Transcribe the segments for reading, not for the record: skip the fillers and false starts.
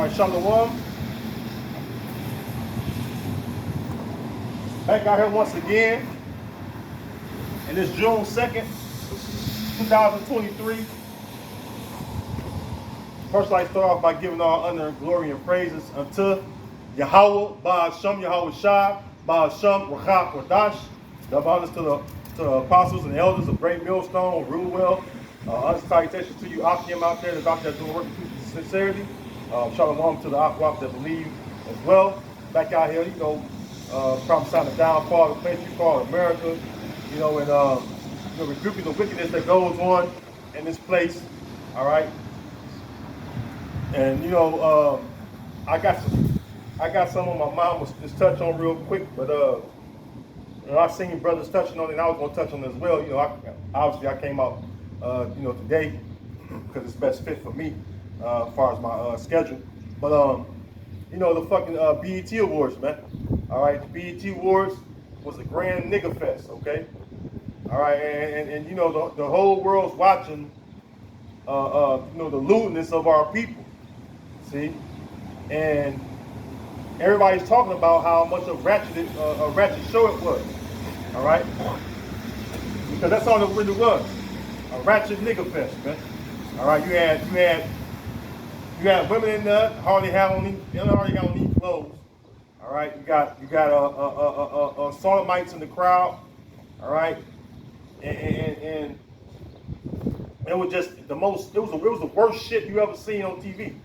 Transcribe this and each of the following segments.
All right, Shalom. Back out here once again. And it's June 2nd, 2023. First, I'd like to start off by giving all honor, glory, and praises unto Yahweh, Ba'ashem, Yahweh Shai, Ba'ashem, Rachah, Kodash. Double honors to the apostles and elders of Great Millstone, rule well. Salutations to you, Akim out there, that's out there doing work with sincerity. Shalom to the Akwaf that believe as well. Back out here, prophesying the downfall of the place we call America, and rebuking the wickedness that goes on in this place. All right. And I got some on my mind was just touch on real quick, but I seen brothers touching on it, and I was gonna touch on it as well. Obviously I came out today because it's best fit for me as far as my schedule. But the fucking BET Awards, man. All right, the BET Awards was a grand nigga fest, okay? All right, and the whole world's watching the lewdness of our people. See? And everybody's talking about how much of a ratchet show it was. All right? Because that's all it really was. A ratchet nigga fest, man. All right, you had women in there, hardly had on any clothes. All right, you got sodomites in the crowd. All right, and it was just it was the worst shit you ever seen on TV.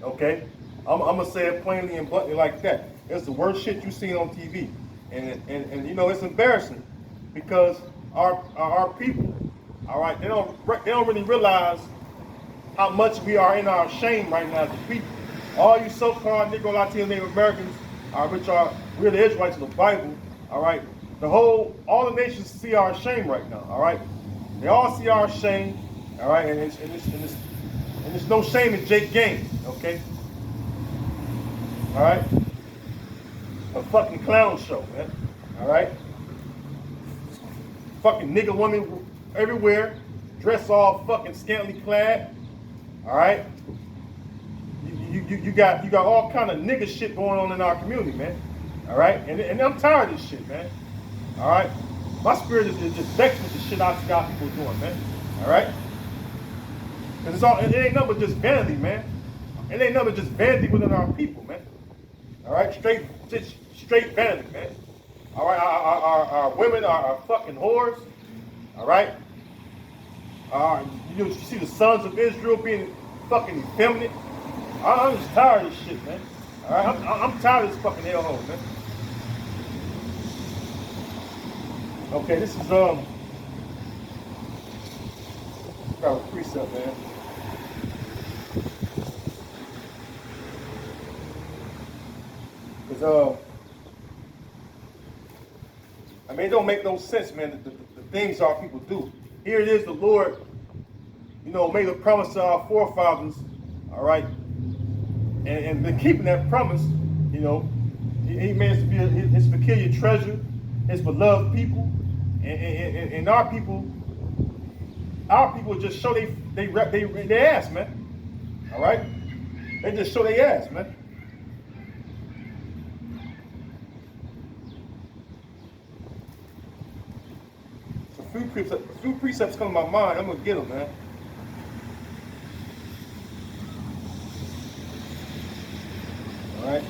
Okay, I'm gonna say it plainly and bluntly like that. It's the worst shit you seen on TV, and it's embarrassing because our people, all right, they don't really realize how much we are in our shame right now as a people. All you so-called Negro, Latino, Native Americans, we're the Israelites of the Bible, all right? All the nations see our shame right now, all right? They all see our shame, all right? And there's no shame in Jake Gaines, okay? All right? A fucking clown show, man, all right? Fucking nigga women everywhere, dressed all fucking scantily clad. All right, you got all kind of nigga shit going on in our community, man. All right, and I'm tired of this shit, man. All right, my spirit is just vexed with the shit I got people doing, man. All right, because it ain't nothing but just vanity, man. It ain't nothing but just vanity within our people, man. All right, straight vanity, man. All right, our women are fucking whores. All right. You see the sons of Israel being fucking effeminate. I'm just tired of this shit, man. All right, I'm tired of this fucking hellhole, man. Okay, this is got a precept, man. Because it don't make no sense, man. The things our people do. Here it is, the Lord, made a promise to our forefathers, all right, and been keeping that promise, he made us to be his peculiar treasure, his beloved people, and our people just show they ass, man, all right, they just show their ass, man. A few precepts come to my mind. I'm gonna get them, man. All right.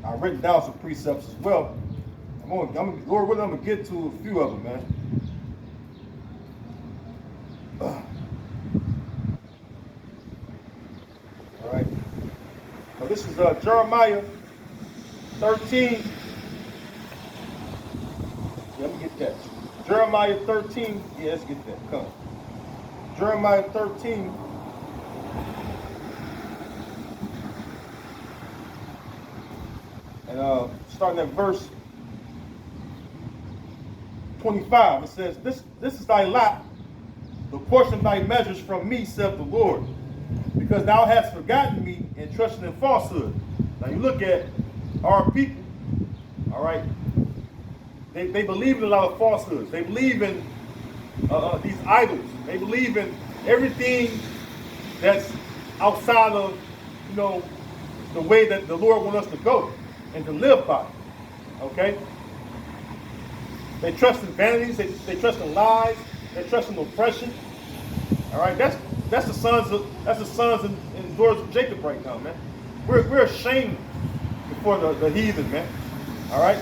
I've written down some precepts as well. Lord willing, I'm gonna get to a few of them, man. All right. So this is Jeremiah 13. Yeah, let me get that. Jeremiah 13. Yeah, let's get that. Come. Jeremiah 13. And starting at verse 25, it says, this is thy lot, the portion of thy measures from me, saith the Lord, because thou hast forgotten me and trusted in falsehood. Now you look at our people, all right, they believe in a lot of falsehoods. They believe in these idols. They believe in everything that's outside of, the way that the Lord wants us to go and to live by. Okay? They trust in vanities. They trust in lies. They trust in oppression. All right? That's the sons and daughters of Jacob right now, man. We're ashamed before the heathen, man. All right?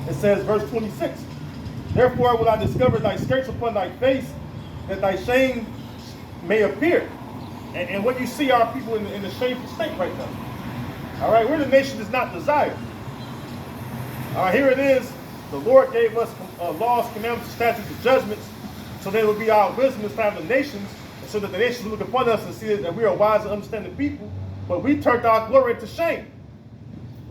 It says, verse 26, therefore will I discover thy skirts upon thy face, that thy shame may appear. And what you see are people in the shameful state right now. All right, we're the nation that's not desired. All right, here it is. The Lord gave us laws, commandments, statutes, and judgments, so they will be our wisdom in time of the nations, and so that the nations will look upon us and see that we are wise and understanding people. But we turned our glory into shame.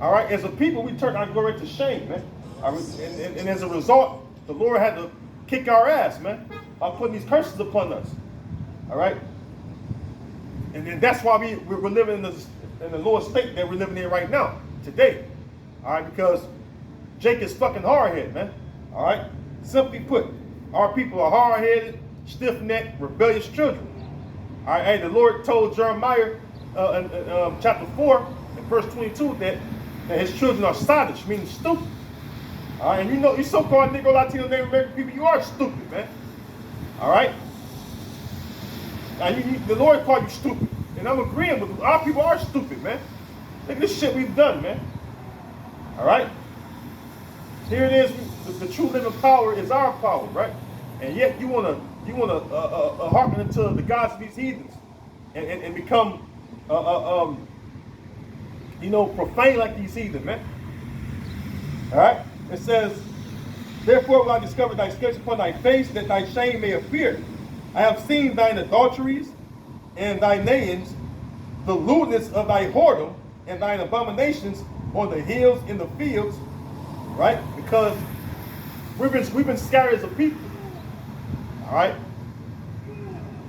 All right, as a people, we turned our glory into shame, man. And as a result, the Lord had to kick our ass, man, by putting these curses upon us. All right, and that's why we're living in the lower state that we're living in right now, today. All right, because Jake is fucking hard-headed, man. All right, simply put, our people are hard-headed, stiff-necked, rebellious children. All right, hey, the Lord told Jeremiah in chapter 4, in verse 22, that his children are sottish, meaning stupid. All right, and you so-called Negro, Latino, Native American people, you are stupid, man. All right? Now, the Lord called you stupid. And I'm agreeing with you. Our people are stupid, man. Look at this shit we've done, man. All right? Here it is. The true living power is our power, right? And yet you want to hearken into the gods of these heathens and become, profane like these heathen, man. All right? It says, therefore will I discover thy skirts upon thy face, that thy shame may appear. I have seen thine adulteries and thy nayings, the lewdness of thy whoredom and thine abominations on the hills in the fields, right? Because we've been scattered as a people, all right?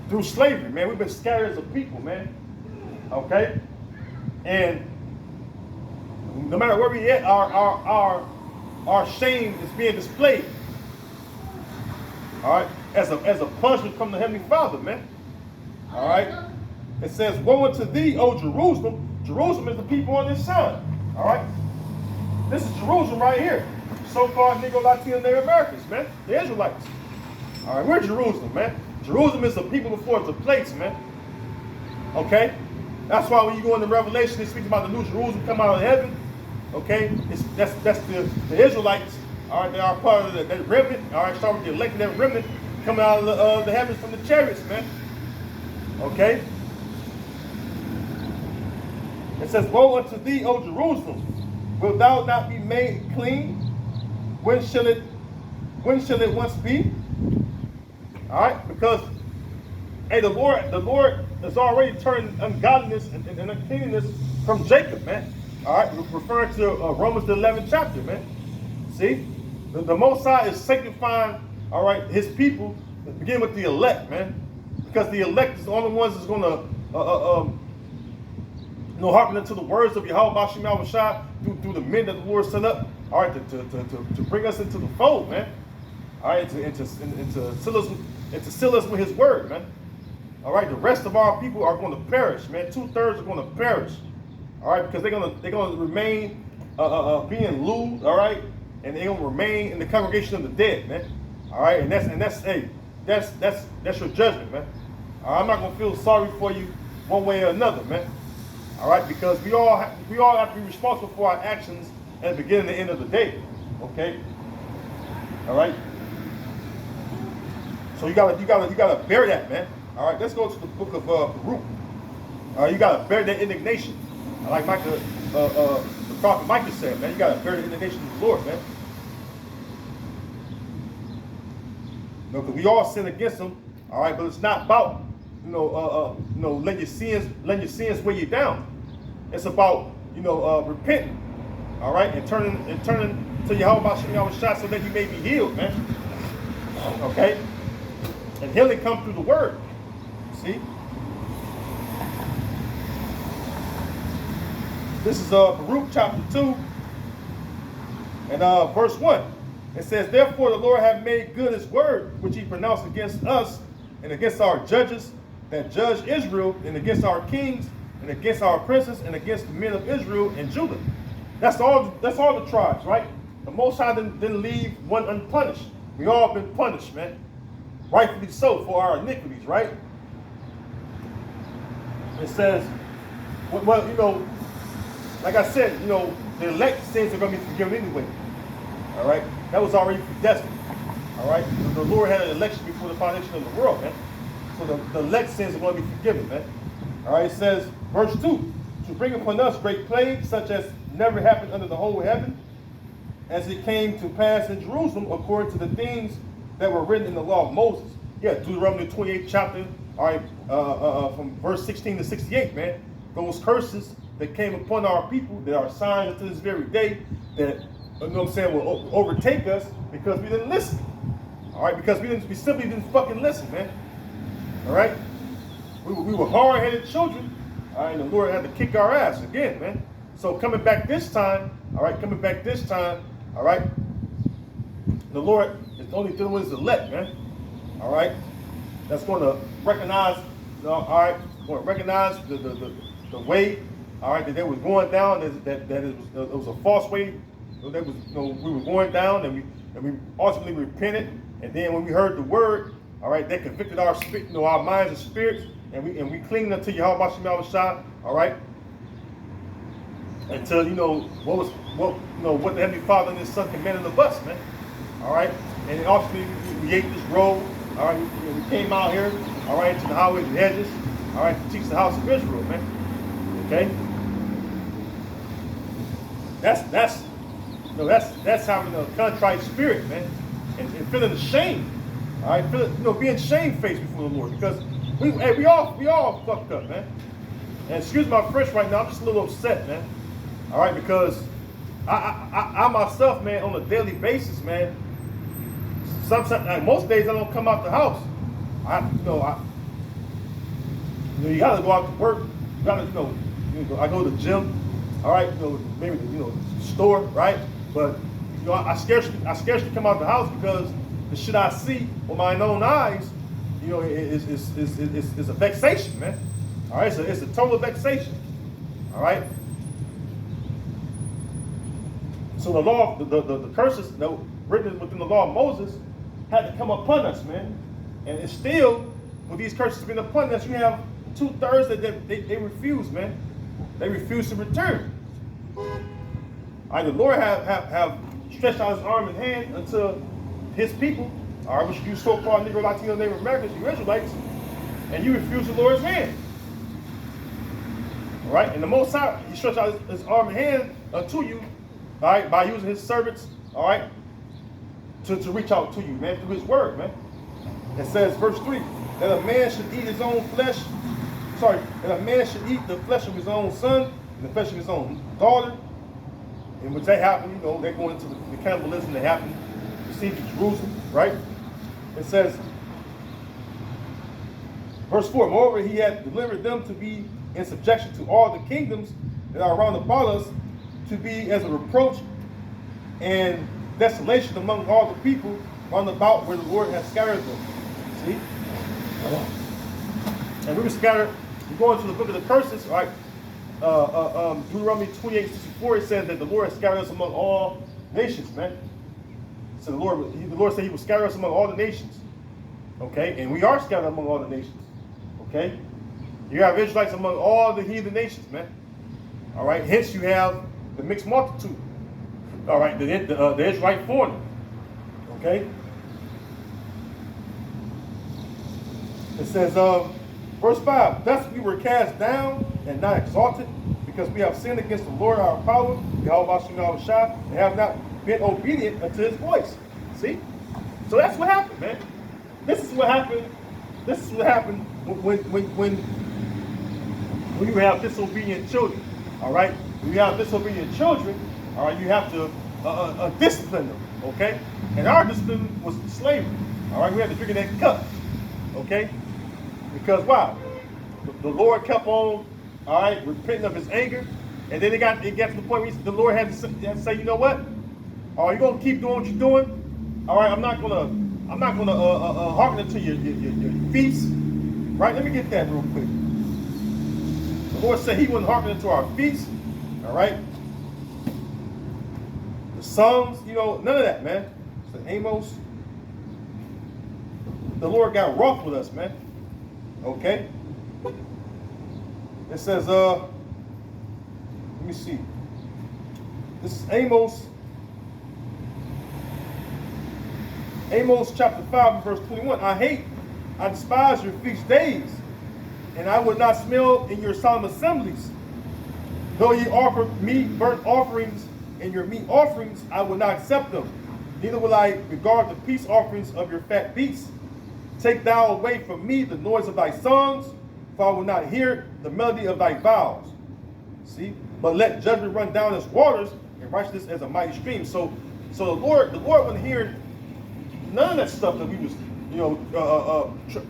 Through slavery, man, we've been scattered as a people, man. Okay, and no matter where we at, our shame is being displayed. All right, as a punishment from the Heavenly Father, man. All right. It says, woe unto thee, O Jerusalem. Jerusalem is the people on this side. All right. This is Jerusalem right here. So-called Negro, Latino, Native Americans, man. The Israelites. All right, we're Jerusalem, man. Jerusalem is the people before it's a place, man. Okay. That's why when you go into Revelation, it speaks about the New Jerusalem come out of heaven. Okay, that's the Israelites. All right, they are part of that remnant. All right, start with the elected that remnant coming out of the heavens from the chariots, man. Okay. It says, woe unto thee, O Jerusalem, wilt thou not be made clean? When shall it once be? All right, because hey, the Lord has already turned ungodliness and uncleanness from Jacob, man. All right, referring to Romans the 11th chapter, man. See, the Most High is sanctifying, all right, his people, beginning with the elect, man, because the elect is the only ones that's going to, hearken into the words of Yahweh Bashim Yahushua through the men that the Lord sent up, all right, to bring us into the fold, man. All right, to seal us with his word, man. All right, the rest of our people are going to perish, man. 2/3 are going to perish. All right, because they're gonna remain being lewd, all right, and they're gonna remain in the congregation of the dead, man. All right, and that's your judgment, man. All right, I'm not gonna feel sorry for you one way or another, man. All right, because we all have to be responsible for our actions at the beginning and the end of the day. Okay. All right. So you gotta bear that, man. All right, let's go to the book of Baruch. All right, you gotta bear that indignation. Like the prophet Micah said, man, you gotta bear the indignation of the Lord, man. No, because we all sin against him, all right, but it's not about letting your sins weigh you down. It's about repenting, all right, and turning to Yahweh Bashim Yahushua so that you may be healed, man. Okay? And healing comes through the word. See? This is Baruch chapter 2 and verse 1. It says, therefore the Lord hath made good his word, which he pronounced against us and against our judges that judge Israel, and against our kings, and against our princes, and against the men of Israel and Judah. That's all the tribes, right? The Most High didn't leave one unpunished. We all been punished, man. Rightfully so for our iniquities, right? It says, well, you know, like I said, you know, the elect sins are going to be forgiven anyway. All right? That was already predestined. All right? The Lord had an election before the foundation of the world, man. So the elect sins are going to be forgiven, man. All right? It says, verse 2, to bring upon us great plagues, such as never happened under the whole heaven, as it came to pass in Jerusalem, according to the things that were written in the law of Moses. Yeah, Deuteronomy 28th chapter, all right, from verse 16 to 68, man. Those curses that came upon our people, that are signs to this very day, that, you know what I'm saying, will overtake us because we didn't listen. All right, because we simply didn't fucking listen, man. All right? We were hard-headed children, all right, and the Lord had to kick our ass again, man. So coming back this time, all right, all right, the Lord is only dealing with his elect, man. All right? That's going to recognize, all right, going to recognize the way, all right, that they was going down, that it was a false way. That was, you know, we were going down, and we ultimately repented, and then when we heard the word, all right, that convicted our spirit, you know, our minds and spirits, and we clinged unto Yahweh Shem Yahushua, all right, until, you know, what the Heavenly Father and His Son commanded of us, man. All right, and then ultimately we ate this roll. All right, we came out here, all right, to the highways and hedges, all right, to teach the house of Israel, man. Okay, that's having a contrite spirit, man, and feeling ashamed. All right, being shamefaced before the Lord, because we all fucked up, man. And excuse my French right now, I'm just a little upset, man. All right, because I myself, man, on a daily basis, man. Sometimes, like most days, I don't come out the house. You gotta go out to work. You gotta, I go to the gym. All right, maybe store, right? But I scarcely come out the house because the shit I see with my own eyes, is a vexation, man. All right, it's a total vexation. All right. So the law, the curses that were written within the law of Moses had to come upon us, man. And it's still, with these curses being upon us, you have 2/3 that they refuse, man. They refuse to return. All right, the Lord have stretched out his arm and hand unto his people, all right, which you so-called Negro, Latino, Native Americans, you Israelites, and you refuse the Lord's hand. All right, and the Most High, he stretched out his arm and hand unto you, all right, by using his servants, all right, to reach out to you, man, through his word, man. It says, verse 3, that a man should eat his own flesh, that a man should eat the flesh of his own son and the flesh of his own daughter, in which they happen, they go into the cannibalism that happened, you see, in Jerusalem, right? It says, verse 4, moreover, he had delivered them to be in subjection to all the kingdoms that are round about us, to be as a reproach and desolation among all the people round about where the Lord has scattered them. See? And we were scattered. We go into the book of the curses, right? Deuteronomy 28:64, it says that the Lord has scattered us among all nations, man. So the Lord said he will scatter us among all the nations. Okay? And we are scattered among all the nations. Okay? You have Israelites among all the heathen nations, man. All right? Hence you have the mixed multitude. All right? The Israelite foreigner. Okay? It says, verse 5, thus we were cast down and not exalted, because we have sinned against the Lord our power, Yahweh Shem Yahushua, and have not been obedient unto his voice. See? So that's what happened, man. This is what happened. This is what happened when you have disobedient children. All right? When you have disobedient children, all right, you have to discipline them. Okay? And our discipline was slavery. All right, we had to drink of that cup. Okay? Because why? The Lord kept on, all right, repenting of his anger. And then it got to the point where the Lord had to say, you know what? Are you gonna keep doing what you're doing? All right, I'm not gonna hearken to your feasts. Right? Let me get that real quick. The Lord said he wouldn't hearken to our feasts. All right. The songs, you know, none of that, man. So Amos, the Lord got wroth with us, man. Okay. It says, let me see. This is Amos chapter 5 and verse 21. I despise your feast days, and I would not smell in your solemn assemblies. Though ye offer me burnt offerings and your meat offerings, I will not accept them. Neither will I regard the peace offerings of your fat beasts. Take thou away from me the noise of thy songs, for I will not hear the melody of thy vows. See? But let judgment run down as waters, and righteousness as a mighty stream. So the Lord wasn't hearing none of that stuff that we was, you know,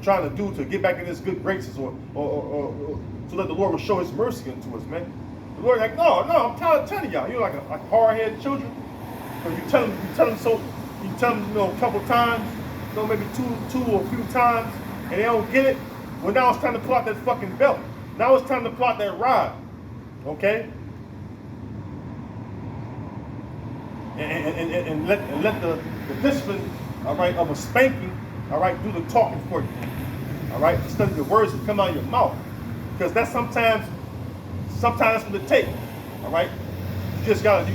trying to do to get back in his good graces, or so that the Lord will show his mercy unto us, man. The Lord like, no, I'm tired of telling y'all. You're like hard-headed children. Because you tell them, you know, a couple times, you know, maybe two or a few times, and they don't get it. Well, now it's time to pull out that fucking belt. Now it's time to pull out that rod. Okay? And let the discipline, all right, of a spanking, all right, do the talking for you. All right? Study the words that come out of your mouth. Because that's sometimes that's what it takes. All right? You just gotta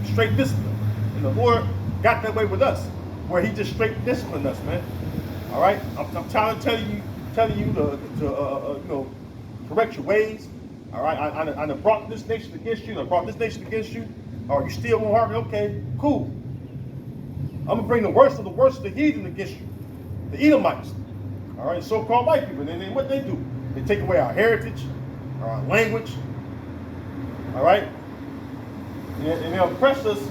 straight discipline. And the Lord got that way with us, where he just straight disciplined us, man. All right? I'm trying to tell you to you know, correct your ways. All right? I brought this nation against you, and I brought this nation against you. Or you still won't hearken? Okay, cool. I'm gonna bring the worst of the heathen against you, the Edomites. All right, so-called white people. And then what they do? They take away our heritage, our language. All right, and they oppress us.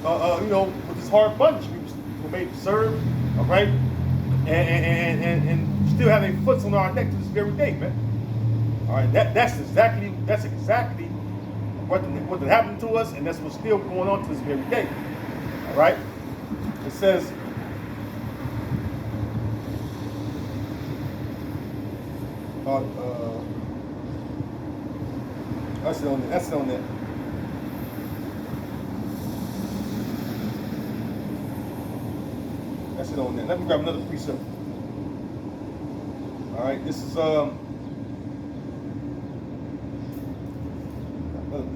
You know, with this hard bondage we were made to serve. All right, and still have their foots on our neck to this very day, man. All right, that's exactly what happened to us, and that's what's still going on to this very day. All right, it says. That's on that. That's it on that. Let me grab another precept. All right, this is another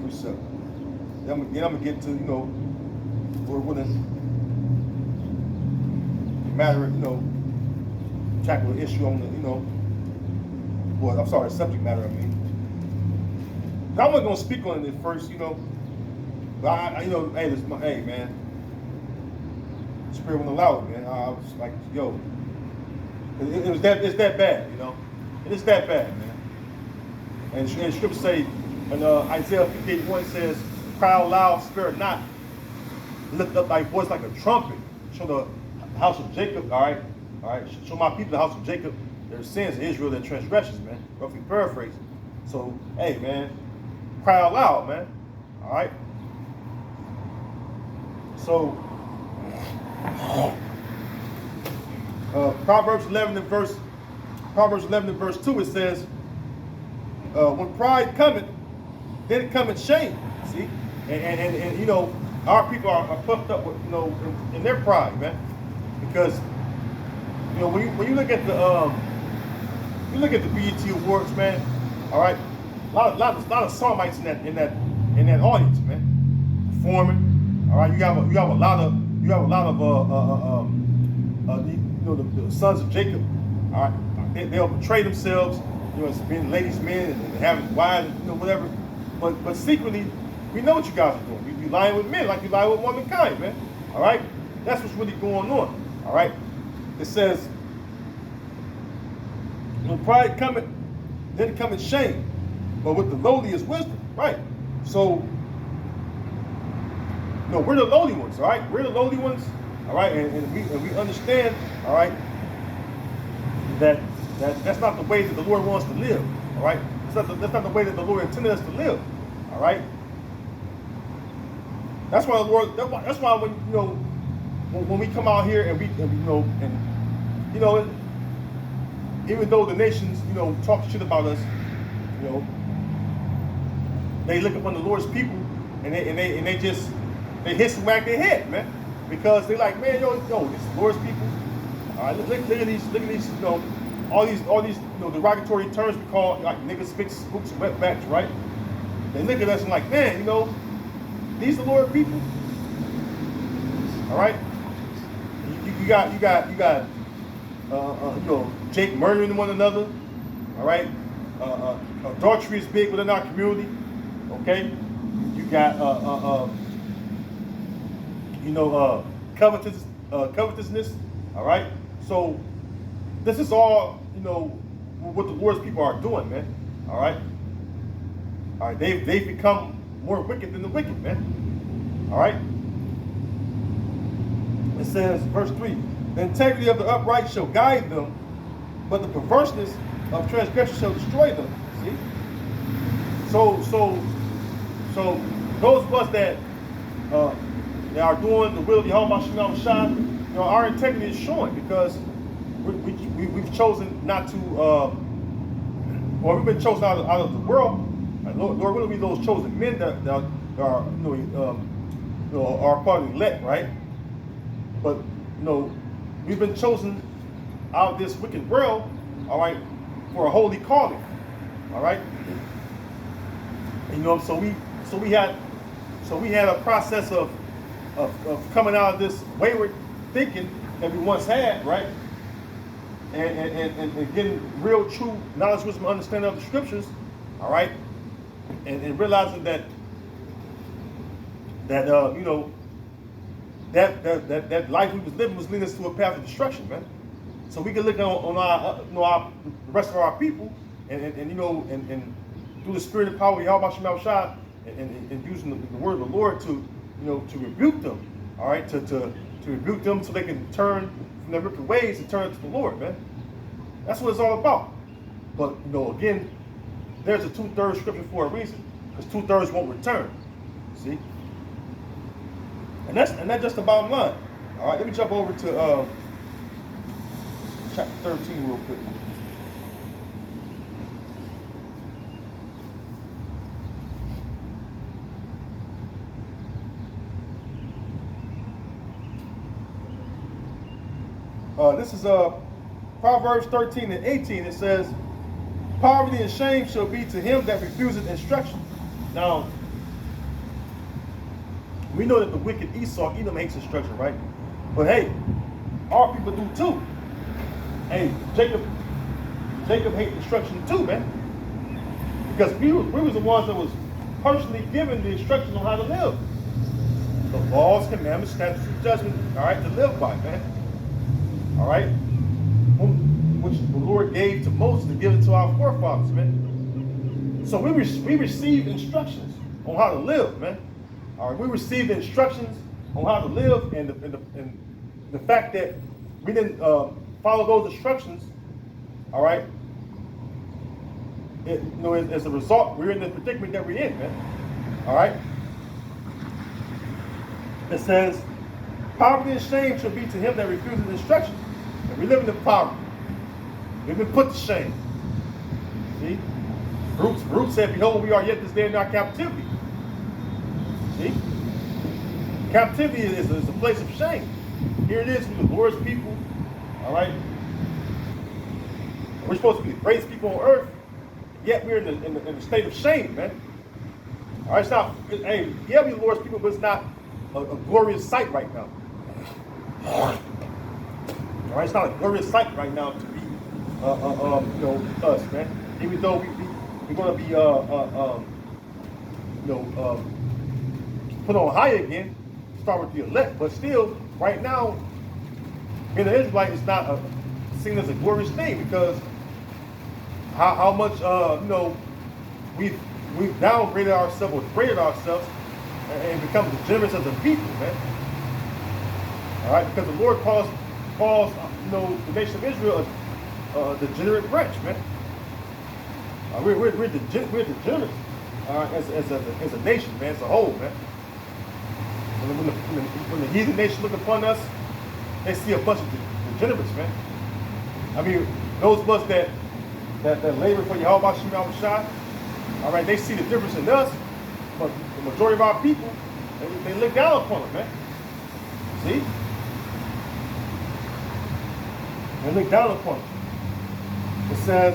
precept. Then I'm gonna get to, you know, Lord willing, the matter, you know, tackle the issue on the, you know, well, I'm sorry, subject matter. I mean, I wasn't gonna speak on it at first, you know. But I you know, hey man, Spirit wouldn't allow it, man. I was like, yo, it's that bad, you know. It's that bad, man. And Scripture say, and Isaiah 58:1 says, "Cry out loud, spare not, lift up thy voice like a trumpet. Show the house of Jacob, all right. Show my people the house of Jacob their sins, Israel their transgressions, man." Roughly paraphrasing. So, hey, man, cry out loud, man. All right. So, Proverbs 11 and verse 2, it says, "When pride cometh, then cometh shame." See, and you know, our people are puffed up with, you know, in their pride, man, because you know when you look at the BET Awards, man. All right, a lot of Somites in that audience, man, performing. All right, you have a lot of you know, the sons of Jacob. All right, they'll betray themselves, you know, as being ladies' men and having wives, you know, whatever. But secretly, we know what you guys are doing. You lying with men like you lie with womankind, man. All right, that's what's really going on. All right, it says, "When pride cometh, then cometh shame, but with the lowly is wisdom." Right. So, no, we're the lowly ones, all right? We're the lowly ones, All right, and we understand, all right, that's not the way that the Lord wants to live. All right, that's not the way that the Lord intended us to live. All right. That's why the Lord. That's why when when we come out here and we even though the nations talk shit about us, you know, they look upon the Lord's people and they just hiss and wag their head, man, because they like, man, yo, this is Lord's people. All right, look at these, all these derogatory terms we call like niggas, spicks, spooks, and wetbacks, right? They look at us and like, man, these are Lord people. All right, you got Jake murdering one another. All right, adultery is big within our community. Okay, you got covetousness. All right, so this is all what the Lord's people are doing, man. All right, they've become more wicked than the wicked, man. All right. It says, verse 3, the integrity of the upright shall guide them, but the perverseness of transgressors shall destroy them. See? So those of us that are doing the will of Yahweh Shem Shai, our integrity is showing because we've chosen not to, we've been chosen out of the world. Lord will be those chosen men that are are part of the elect, right? But we've been chosen out of this wicked world, all right, for a holy calling, all right. So we had a process of coming out of this wayward thinking that we once had, right, and getting real, true knowledge, wisdom, understanding of the scriptures, all right, and realizing that life we was living was leading us to a path of destruction, man. So we can look on our the rest of our people, and through the spirit and power of Yahweh Shem Shai, and using the word of the Lord to rebuke them, all right, to rebuke them so they can turn from their wicked ways and turn to the Lord, man. That's what it's all about. But again, there's a 2/3 scripture for a reason, because 2/3 won't return. See. And that's just the bottom line. All right, let me jump over to chapter 13 real quick. This is Proverbs 13 and 18. It says, "Poverty and shame shall be to him that refuseth instruction." Now, we know that the wicked Edom hates instruction, right? But hey, our people do too. Hey, Jacob hates instruction too, man. Because we was the ones that was personally given the instructions on how to live. The laws, commandments, statutes, and judgment, all right, to live by, man. All right? Which the Lord gave to Moses to give it to our forefathers, man. So we received instructions on how to live, man. All right, we received instructions on how to live, and the fact that we didn't follow those instructions, all right, as a result, we're in the predicament that we're in, man. All right. It says, "Poverty and shame shall be to him that refuses instruction." And we live in poverty. We've been put to shame. See? Ruth said, "Behold, we are yet this day in our captivity." See? Captivity is a place of shame. Here it is with the Lord's people. All right? We're supposed to be the greatest people on earth, yet we're in the state of shame, man. All right, it's not, hey, yeah, we're the Lord's people, but it's not a glorious sight right now. All right, it's not a glorious sight right now to be, us, man. Even though we're going to be, put on high again, start with the elect, but still, right now, being an Israelite is not seen as a glorious thing, because how much we've downgraded ourselves or degraded ourselves and become degenerates as a people, man. All right, because the Lord calls the nation of Israel a degenerate branch, man. We're degenerate as a nation, man, as a whole, man. When the heathen nation look upon us, they see a bunch of degenerates, man. I mean, those of us that labor for Yahweh Shem Shai, all right, they see the difference in us, but the majority of our people, they look down upon them, man. See? They look down upon them. It says,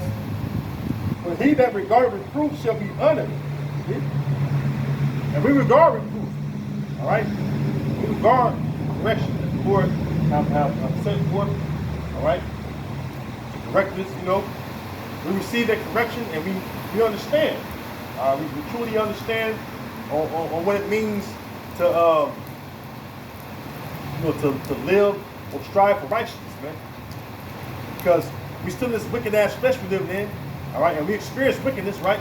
"But he that regardeth reproof shall be honored." See? And we regard reproof, all right? We regard correction that the Lord have sent forth, all right? To correct us, we receive that correction and we understand. We truly understand on what it means to live or strive for righteousness, man. Because we still in this wicked ass flesh we live in, all right, and we experience wickedness, right?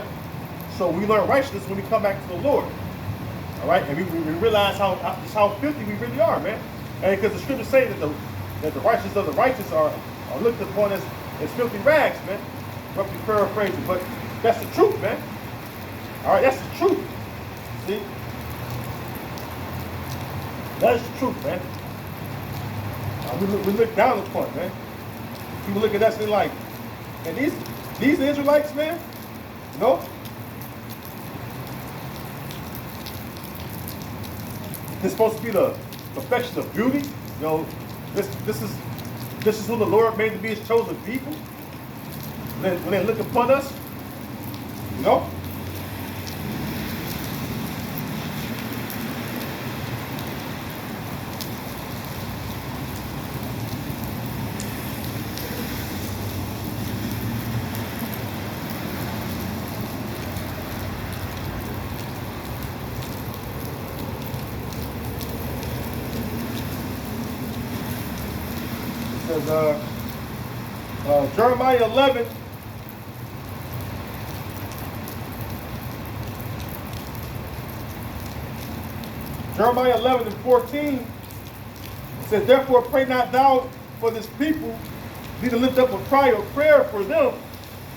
So we learn righteousness when we come back to the Lord, all right, and we realize how filthy we really are, man. And because the scriptures say that the righteousness of the righteous are looked upon as filthy rags, man. Roughly paraphrasing, but that's the truth, man. All right, that's the truth. See, that is the truth, man. We look down upon, man. People look at us and they're like, and these Israelites, man, it's supposed to be the perfection of beauty. This is who the Lord made to be His chosen people. When they look upon us, it says Jeremiah 11. Jeremiah 11:14 says, "Therefore pray not thou for this people, neither lift up a cry or prayer for them,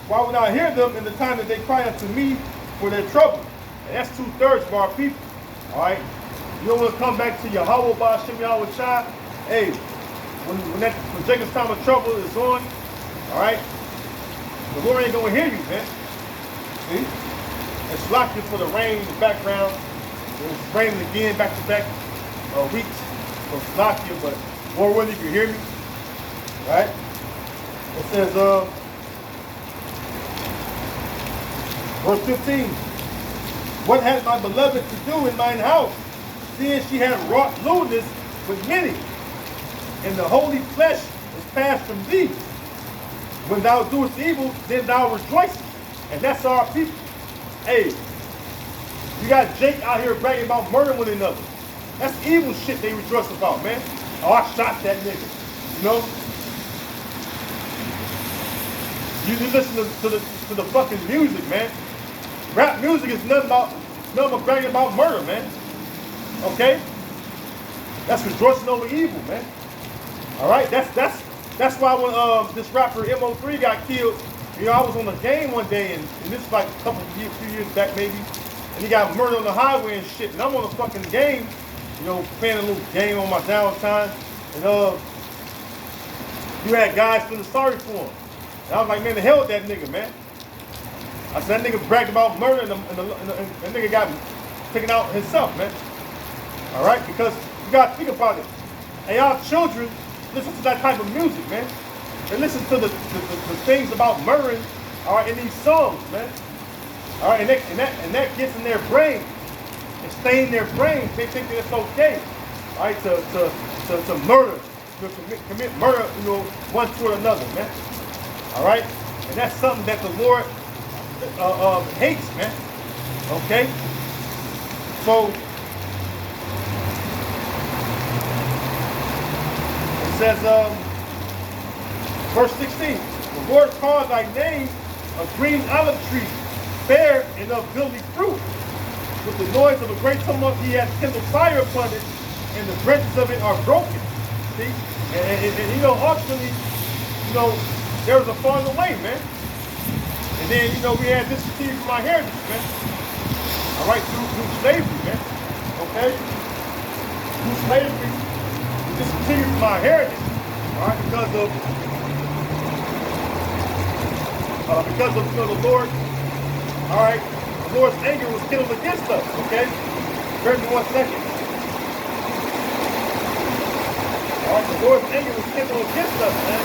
for I will not hear them in the time that they cry unto me for their trouble." And that's 2/3 of our people. All right, you don't want to come back to Yahweh Ba'ashem Yahweh Shai. Hey, when Jacob's time of trouble is on, all right, the Lord ain't gonna hear you, man. See, it's locked in for the rain in the background. It's raining again, back-to-back weeks from Slovakia, but more when you can hear me, right? It says, verse 15, "What had my beloved to do in mine house, seeing she had wrought lewdness with many, and the holy flesh is passed from thee? When thou doest evil, then thou rejoicest." And that's our people. Hey, you got Jake out here bragging about murdering one another. That's evil shit they rejoice about, man. Oh, I shot that nigga. You listen to the fucking music, man. Rap music is nothing but bragging about murder, man. Okay? That's rejoicing over evil, man. All right? That's why when this rapper MO3 got killed, I was on a game one day, and this is like a few years back maybe, and he got murdered on the highway and shit, and I'm on a fucking game, playing a little game on my downtime, and you had guys feeling sorry for him. And I was like, man, the hell with that nigga, man. I said, that nigga bragged about murder, and that nigga got taken out himself, man. All right? Because you got to think about it. And y'all children listen to that type of music, man. They listen to the things about murdering, all right, in these songs, man. All right, and that gets in their brain. It stains their brain. They think that it's okay, all right, to murder, to commit murder, one toward another, man. All right, and that's something that the Lord hates, man. Okay, so it says, verse 16, "The Lord called thy name a green olive tree, fair and of goodly fruit. With the noise of a great tumult he hath kindled fire upon it, and the branches of it are broken. See? And you know, ultimately, you know, there was a falling away, man. And then, you know, we had this key from our heritage, man. All right, through slavery, man. Okay? Through slavery, we discontinued from our heritage, all right, because of you know, the Lord, all right, the Lord's anger was kindled against us, okay? Bear with me 1 second. All right, the Lord's anger was kindled against us, man.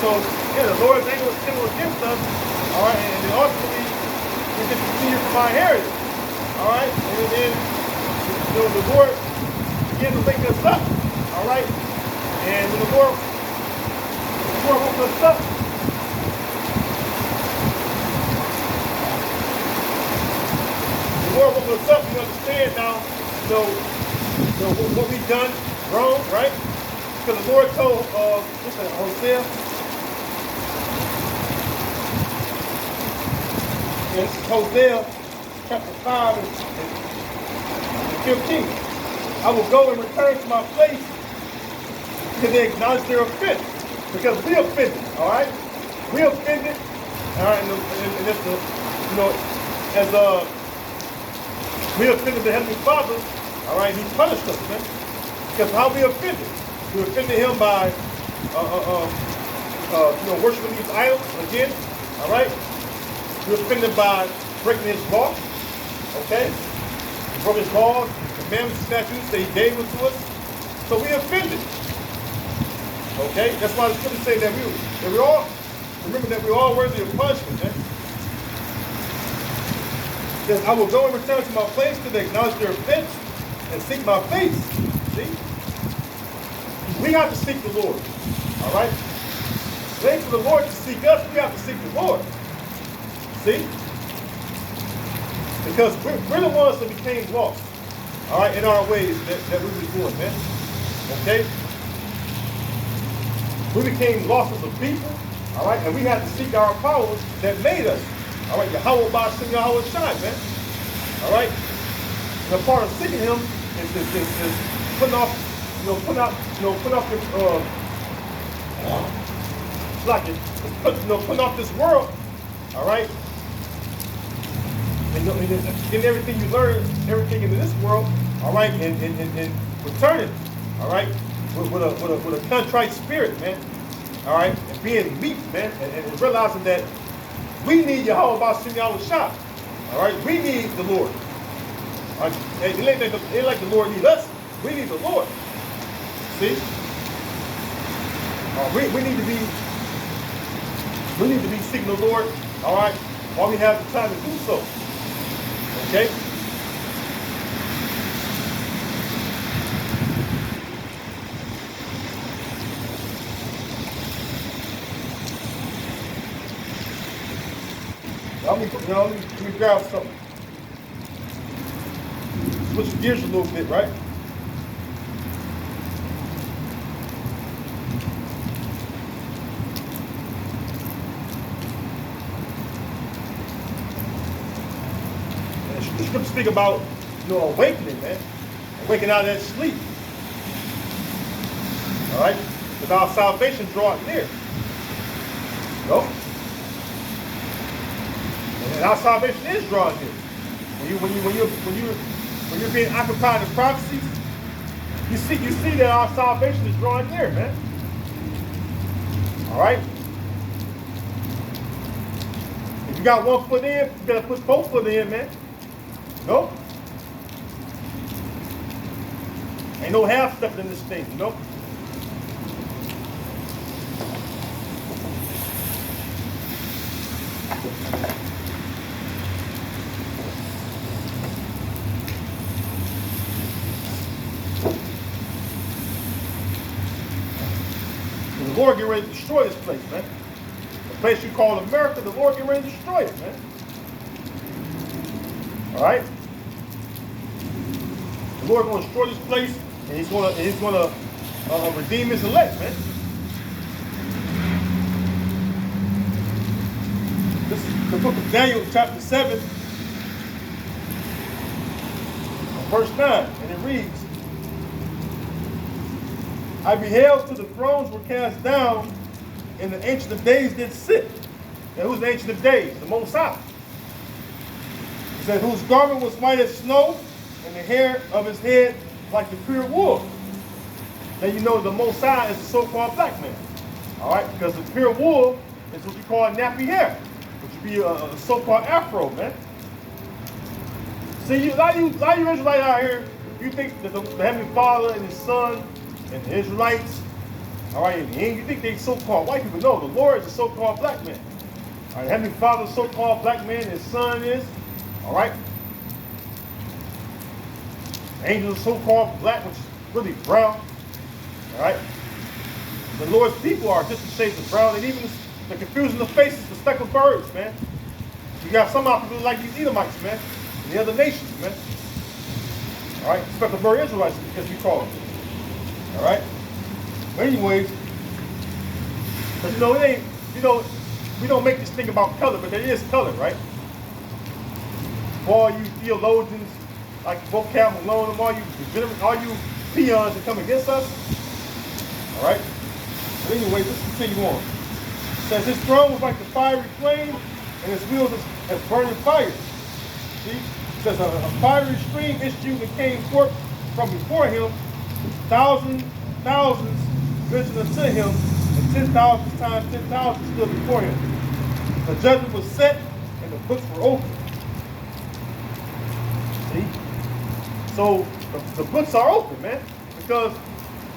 So, yeah, the Lord's anger was kindled against us, all right, and then ultimately we discontinued from our heritage, all right, and then you know, the Lord began to wake us up, all right, and when the Lord woke us up, we understand now, you know what we've done wrong, right? Because the Lord told, Hosea. It's Hosea chapter 5 and 15. I will go and return to my place because they acknowledge their offense. Because we offended, all right? We offended, all right? And it's the, you know, as we offended the Heavenly Father, all right? He punished us, man. Because how we offended? We offended Him by, you know, worshiping these idols again, all right? We were offended by breaking His law, okay? He broke His laws, commandments, statutes that He gave them to us. So we offended, okay? That's why the scriptures say that we all, remember that we're all worthy of punishment, man. It says, I will go and return to my place till they acknowledge their offense and seek my face. See? We have to seek the Lord, all right? It ain't for the Lord to seek us, we have to seek the Lord. See? Because we're the ones that became lost, all right, in our ways that we were doing, man. Okay? We became lost as a people, all right, and we had to seek our powers that made us, all right, Yahweh Ba'ashem Yahweh Shai, man. All right? And a part of seeking Him is putting off, putting off this, putting off this world, all right? And getting everything you learn, everything into this world, all right, and returning, all right, with a contrite spirit, man, all right, and being meek, man, and realizing that we need Yahweh Ba'ashem Yahweh Shai, all right, we need the Lord. All right? It ain't like the Lord needs us, we need the Lord. See, we need to be seeking the Lord, all right, while we have the time to do so. Okay? Let me grab something. Switch gears a little bit, right? The scriptures speak about, awakening, man. Waking out of that sleep. All right? Because our salvation draweth near. And our salvation is drawing near. When you're being occupied in prophecy, you see that our salvation is drawing near, man. All right? If you got one foot in, you gotta put both foot in, man. No? Ain't no half stepping in this thing, The Lord get ready to destroy this place, man. The place you call America, the Lord get ready to destroy it, man. All right? The Lord going to destroy this place, and He's going to redeem His elect, man. This is the book of Daniel, chapter 7, verse 9, and it reads, I beheld till the thrones were cast down, and the Ancient of Days did sit. Now, who's the Ancient of Days? The Most High. It said, whose garment was white as snow, and the hair of his head like the pure wool. Now you know the Most High is the so-called black man. All right, because the pure wool is what you call nappy hair, which would be a so-called afro, man. See, a lot of you Israelites out here, you think that the Heavenly Father and His Son and the Israelites, all right, and you think they so-called white people. No, the Lord is a so-called black man. All right, Heavenly Father is a so-called black man, and His Son is, all right. The angels are so-called black, which is really brown. All right. The Lord's people are just the shades of brown, and even the confusion of faces, the speckled birds, man. You got some people like these Edomites, man, and the other nations, man. All right, speckled bird Israelites, as we call them. All right. But anyways, but it ain't, we don't make this thing about color, but there is color, right? For all you theologians like Vocab Malone, and all you peons that come against us. All right. But anyways, let's continue on. It says his throne was like the fiery flame, and his wheels as burning fire. See? It says a fiery stream issued and came forth from before him. Thousands ventured unto him, and 10,000 times 10,000 stood before him. The judgment was set, and the books were opened. See? So the books are open, man, because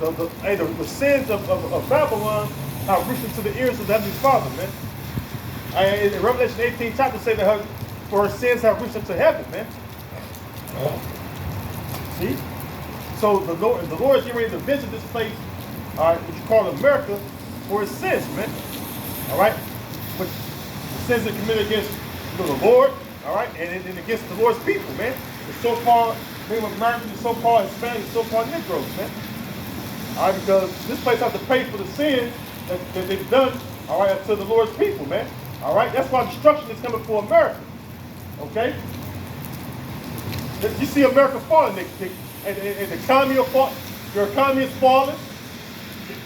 the sins of Babylon have reached into the ears of the Heavenly Father, man. In Revelation 18 chapter say that for her sins have reached into heaven, man. See? So the Lord is getting ready to visit this place, all right, which you call America, for his sins, man. All right? But the sins that committed against the Lord, all right, and against the Lord's people, man. The so-called Native Americans, the so-called Hispanics, the so-called Negroes, man. All right, because this place has to pay for the sin that they've done, all right, to the Lord's people, man. All right, that's why destruction is coming for America. Okay? You see America falling, and the economy is falling. Your economy is falling.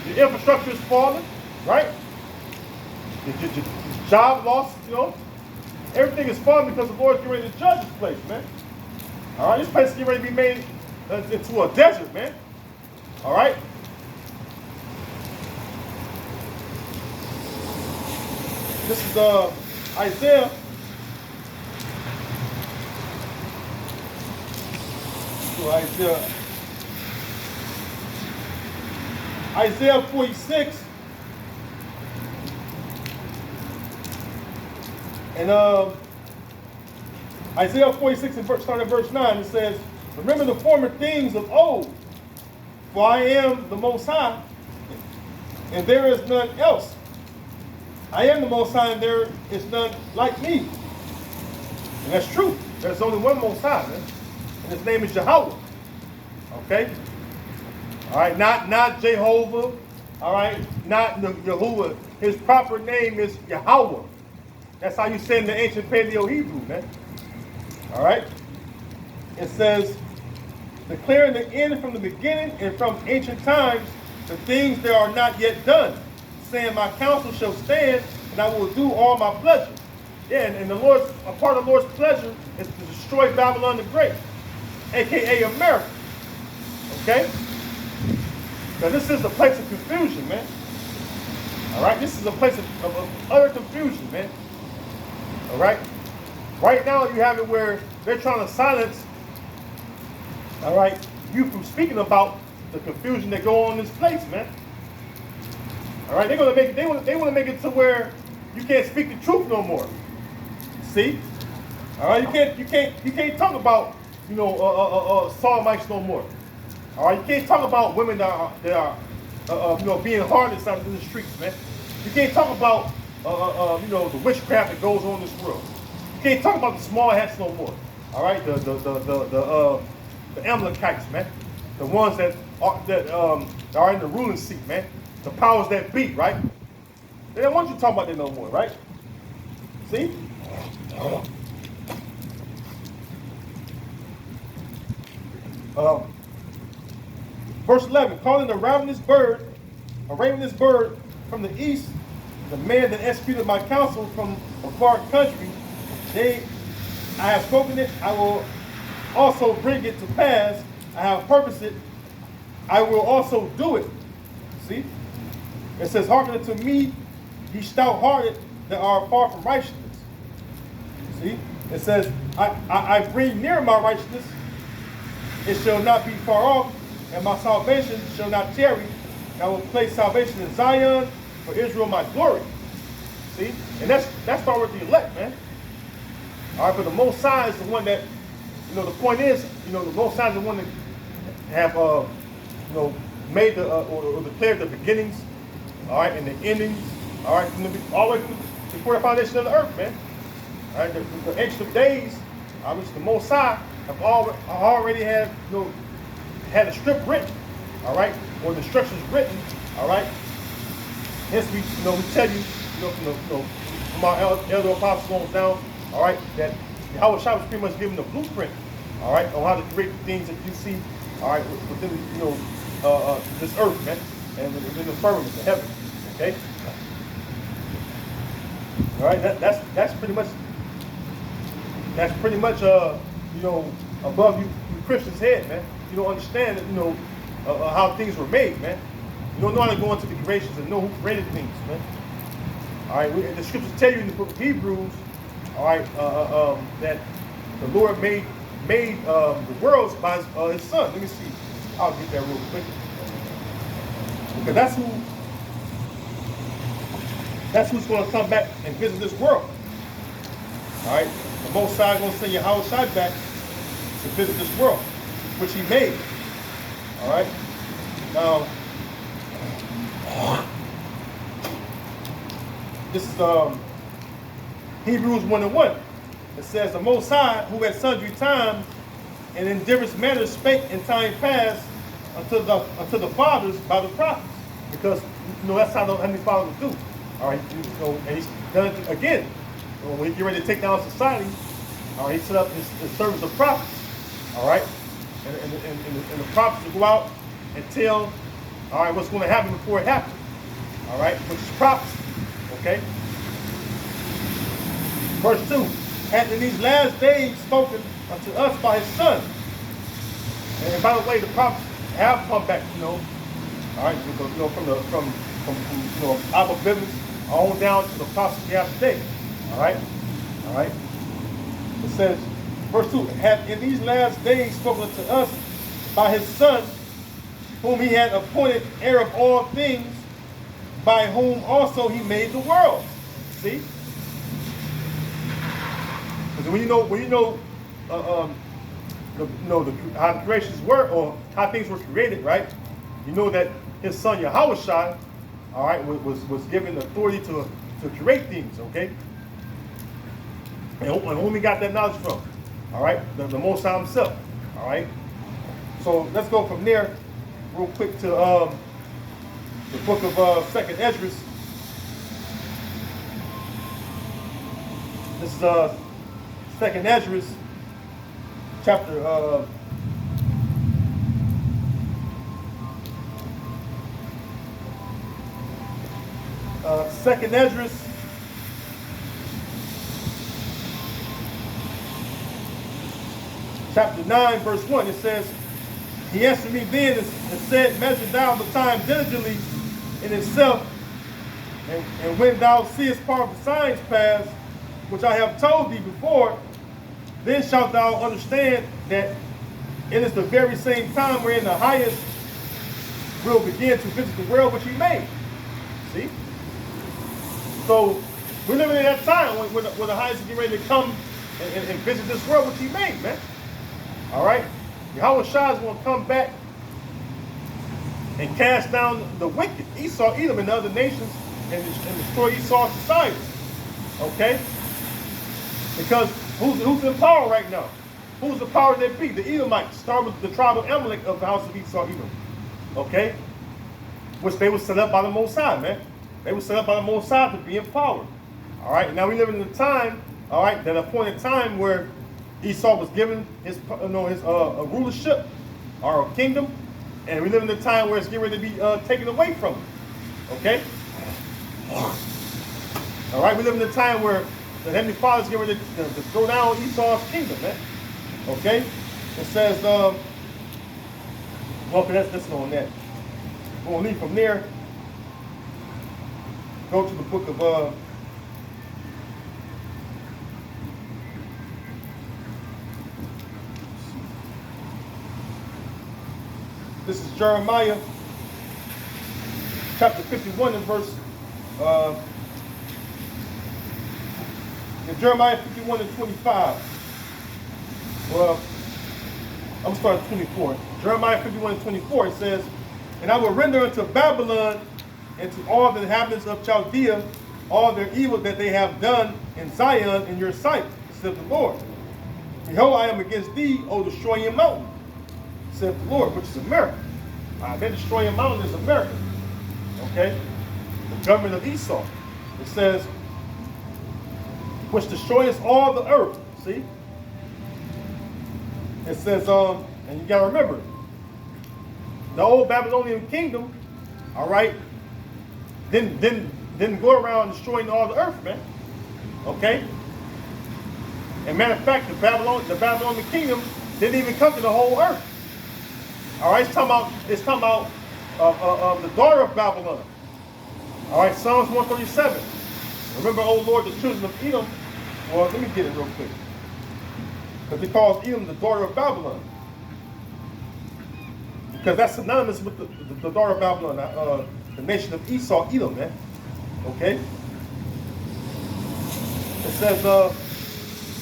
The infrastructure is falling, right? The job loss, everything is falling because the Lord is getting ready to judge this place, man. All right, this place is getting ready to be made into a desert, man. All right. This is Isaiah. Isaiah 46. And Isaiah 46 and starting at verse 9, it says, remember the former things of old, for I am the Most High, and there is none else. I am the Most High, and there is none like me. And that's true. There's only one Most High, man. And his name is Yahweh. Okay? All right, not Jehovah. All right, not Yahuwah. His proper name is Yahweh. That's how you say in the ancient Paleo-Hebrew, man. All right? It says, declaring the end from the beginning and from ancient times, the things that are not yet done, saying, my counsel shall stand, and I will do all my pleasure. Yeah, and a part of the Lord's pleasure is to destroy Babylon the Great, a.k.a. America. Okay? Now this is a place of confusion, man. All right? This is a place of utter confusion, man. All right? Right now you have it where they're trying to silence, all right, you from speaking about the confusion that go on in this place, man. All right, they're gonna make it. They want to make it to where you can't speak the truth no more. See? All right, you can't talk about sodomites no more. All right, you can't talk about women that are being harnessed out in the streets, man. You can't talk about the witchcraft that goes on in this world. You can't talk about the small hats no more. All right, the Amalekites, man, the ones that are in the ruling seat, man, the powers that be, right? They don't want you to talk about that no more, right? See? Verse 11, calling a ravenous bird from the east, the man that executed my counsel from a far country, I have spoken it, I will also bring it to pass. I have purposed it, I will also do it. See? It says, hearken unto me, ye stout-hearted that are far from righteousness. See? It says, I bring near my righteousness, it shall not be far off, and my salvation shall not tarry. I will place salvation in Zion, for Israel my glory. See? And that's start with the elect, man. All right, but the Most High is the one that, the point is, the Most High is the one that have, made or declared the beginnings, all right, and the endings, all right, all the way before the foundation of the earth, man. All right, the ancient of days, which the Most High have already had, had a script written, all right, or the instructions written, all right. Hence we tell you, from our elder apostles on down, all right, that Yahweh Shai was pretty much giving the blueprint, all right, on how to create the things that you see, all right, within this earth, man, and within the firmament, the heaven, okay. All right, that's pretty much above you Christians' head, man. You don't understand how things were made, man. You don't know how to go into the creations and know who created things, man. All right, the scriptures tell you in the book of Hebrews, all right, that the Lord made the worlds by his son. Let me see. I'll get that real quick. Because that's who's going to come back and visit this world. All right, the Most High is going to send Yahweh Shai back to visit this world, which he made. All right. Now, this is Hebrews 1:1. It says, the Most High, who at sundry times and in diverse manners spake in time past unto the fathers by the prophets, because that's how the Heavenly Father would do. All right, and he's done it again. When he get ready to take down society, all right, he set up his service of prophets. All right, and the prophets will go out and tell, all right, what's going to happen before it happens. All right, which is prophecy. Okay. Verse 2, hath in these last days spoken unto us by his son. And by the way, the prophets have come back, all right, from Abba Bivens on down to the prophets of the last day. All right. It says, verse 2, hath in these last days spoken to us by his son, whom he had appointed heir of all things, by whom also he made the world. See? Because when you know how the creations were, or how things were created, right? You know that his son Yahweh Shai, all right, was given authority to create things, okay? And whom he got that knowledge from? All right, the Most High himself. All right. So let's go from there real quick to the book of 2nd Esdras. This is 2nd Esdras, chapter 2nd Esdras, chapter 9, verse 1. It says, he answered me then and said, measure thou the time diligently in itself, and when thou seest part of the signs pass, which I have told thee before, then shalt thou understand that it is the very same time wherein the highest will begin to visit the world which he made. See? So we're living in that time when the highest is getting ready to come and visit this world which he made, man. All right? Yahweh Shai is going to come back and cast down the wicked, Esau, Edom, and the other nations, and destroy Esau's society. Okay? Because who's in power right now? Who's the power that be? The Edomites, start with the tribe of Amalek of the house of Esau, Edom. Okay? Which they were set up by the Most High, man. They were set up by the Most High to be in power. All right, now we live in a time, all right, that appointed time where Esau was given his a rulership or a kingdom, and we live in a time where it's getting ready to be taken away from him. Okay? All right, we live in a time where the Heavenly Father is getting ready to throw down Esau's kingdom, man. Okay? It says, well, let's go on that. We'll leave from there. Go to the book of this is Jeremiah chapter 51 and verse in Jeremiah 51 and 25. Well, I'm going to start at 24. Jeremiah 51 and 24, it says, "And I will render unto Babylon and to all the inhabitants of Chaldea all their evil that they have done in Zion in your sight, saith the Lord. Behold, I am against thee, O destroying mountain, saith the Lord," which is America. That destroying mountain is America. Okay? The government of Esau. It says, which destroys all the earth. See? It says, and you gotta remember, the old Babylonian kingdom, all right, didn't go around destroying all the earth, man. Okay? And matter of fact, the Babylonian kingdom didn't even come to the whole earth. All right, it's talking about the daughter of Babylon. All right, Psalms 137. Remember, O Lord, the children of Edom. Well, let me get it real quick. Because it calls Edom the daughter of Babylon. Because that's synonymous with the daughter of Babylon, the nation of Esau, Edom, man. Okay? It says,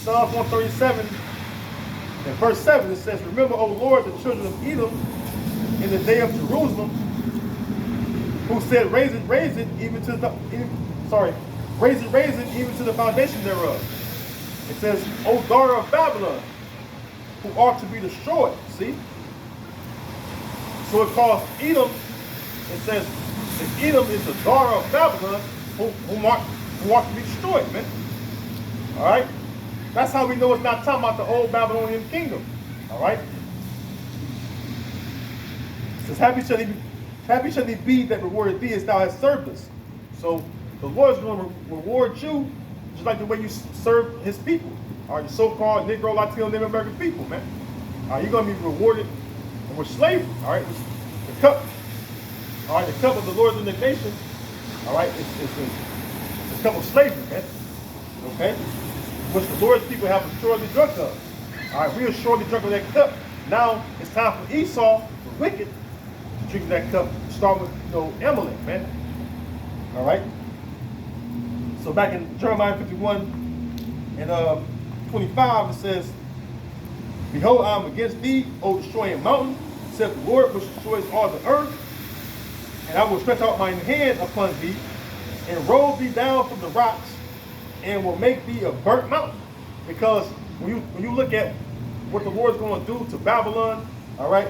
Psalms 137, in verse 7, it says, "Remember, O Lord, the children of Edom, in the day of Jerusalem, who said, raise it, even to the, raise it, even to the foundation thereof." It says, "O daughter of Babylon, who ought to be destroyed." See? So it calls Edom, it says, that Edom is the daughter of Babylon, who ought to be destroyed, man. All right? That's how we know it's not talking about the old Babylonian kingdom. All right? It says, happy shall he be that rewarded thee as thou hast served us. So the Lord is going to reward you just like the way you serve his people. All right, the so-called Negro, Latino, Native American people, man. All right, you're going to be rewarded with slavery. All right, the cup. All right, the cup of the Lord's indignation. All right, it's the cup of slavery, man. Okay? Which the Lord's people have surely drunk of. All right, we are surely drunk of that cup. Now it's time for Esau, the wicked, to drink that cup. Start with Amalek, man. All right. So back in Jeremiah 51 and 25, it says, "Behold, I am against thee, O destroying mountain, saith the Lord, which destroys all the earth. And I will stretch out mine hand upon thee, and roll thee down from the rocks, and will make thee a burnt mountain." Because when you look at what the Lord's going to do to Babylon, all right,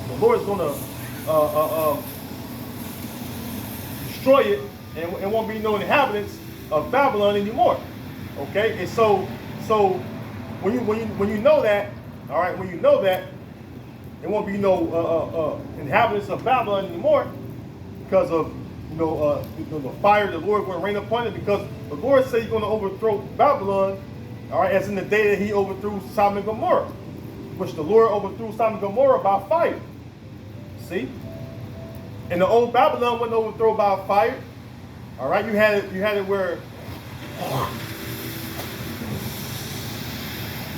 the Lord's going to destroy it, and it won't be no inhabitants of Babylon anymore. Okay, and so when you know that, all right, when you know that, there won't be no inhabitants of Babylon anymore because of the fire the Lord will rain upon it, because the Lord said he's going to overthrow Babylon, all right, as in the day that he overthrew Sodom and Gomorrah, which the Lord overthrew Sodom and Gomorrah by fire. See? And the old Babylon wasn't overthrown by fire. All right, you had it where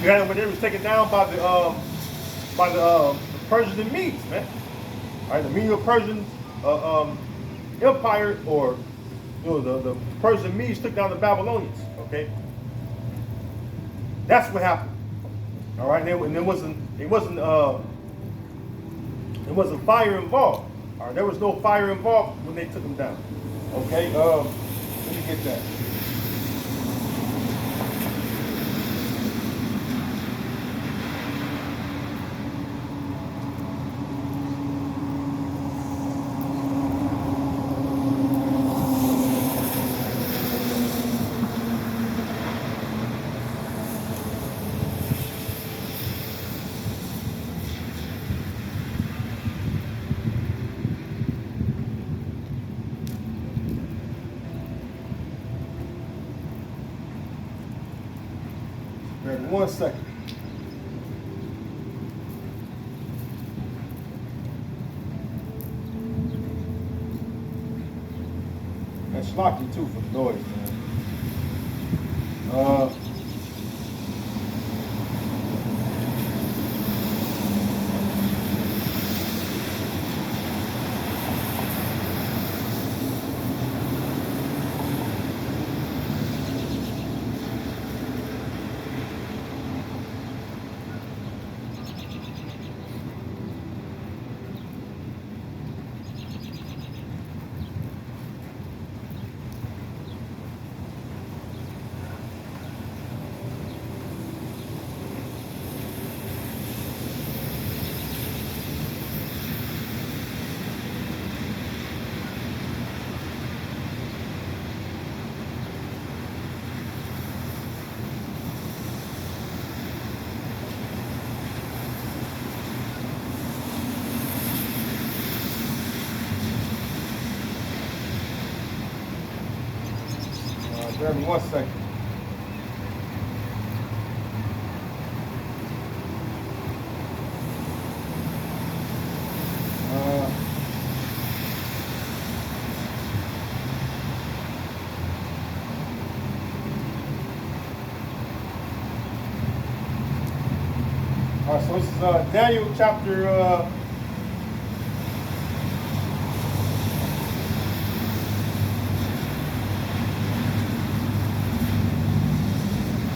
they was taken down by the Persians and Medes, man. All right, the Medo-Persian empire, or the Persian and Medes took down the Babylonians. Okay, that's what happened. All right, and it wasn't fire involved. All right, there was no fire involved when they took them down. Okay, let me get that. 1 second. And Schlocky too for the noise, man. Bear me 1 second. All right, so this is Daniel chapter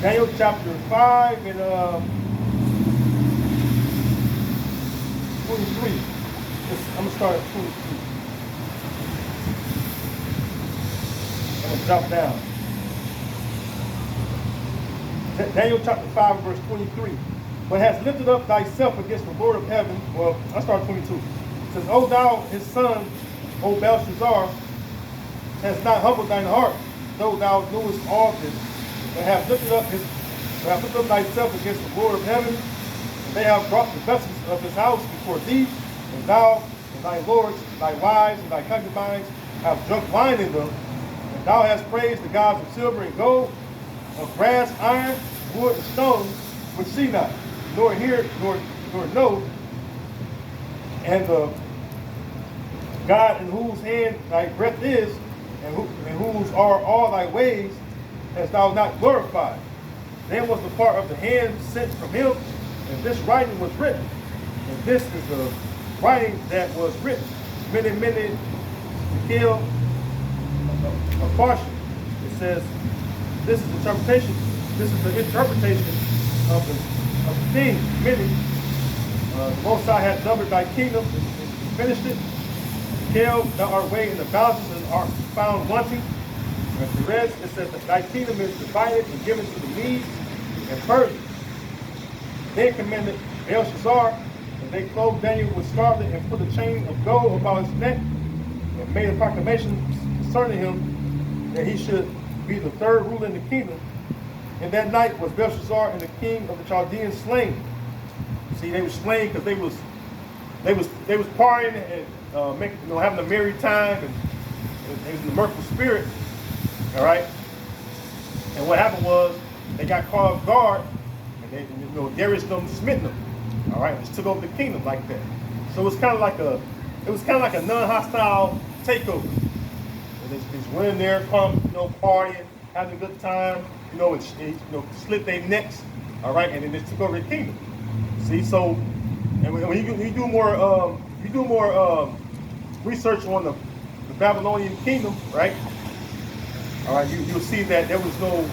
Daniel chapter 5 and 23. I'm gonna start at 23. I'm gonna drop down. Daniel chapter 5 verse 23. But has lifted up thyself against the Lord of heaven. Well, I start 22. It says, O thou his son, O Belshazzar, has not humbled thine heart, though thou knewest all this. They have lifted up thyself against the Lord of heaven, and they have brought the vessels of his house before thee, and thou and thy lords, thy wives, and thy concubines have drunk wine in them, and thou hast praised the gods of silver and gold, of brass, iron, wood, and stone, which see not, nor hear, nor know, and the God in whose hand thy breath is, and whose are all thy ways, hast thou not glorified. Then was the part of the hand sent from him, and this writing was written. And this is the writing that was written. Many to kill a portion. It says, this is the interpretation of the thing. Many. The Most High hath numbered thy kingdom and finished it. Kill thou art weighed in the balances and art found wanting. And the rest, it says that thy kingdom is divided and given to the Medes and Persians. Then commanded Belshazzar, and they clothed Daniel with scarlet and put a chain of gold about his neck, and made a proclamation concerning him that he should be the third ruler in the kingdom. And that night was Belshazzar and the king of the Chaldeans slain. See, they were slain because they was partying and having a merry time, and they was in the mirthful spirit. All right. And what happened was they got caught off guard, and Darius them smitten them. All right, just took over the kingdom like that. So it was kind of like a non-hostile takeover. And they just went in there, partying, having a good time, and slit their necks. All right, and then just took over the kingdom. See, so and when you do more research on the Babylonian kingdom, right? All right, you'll see that there was no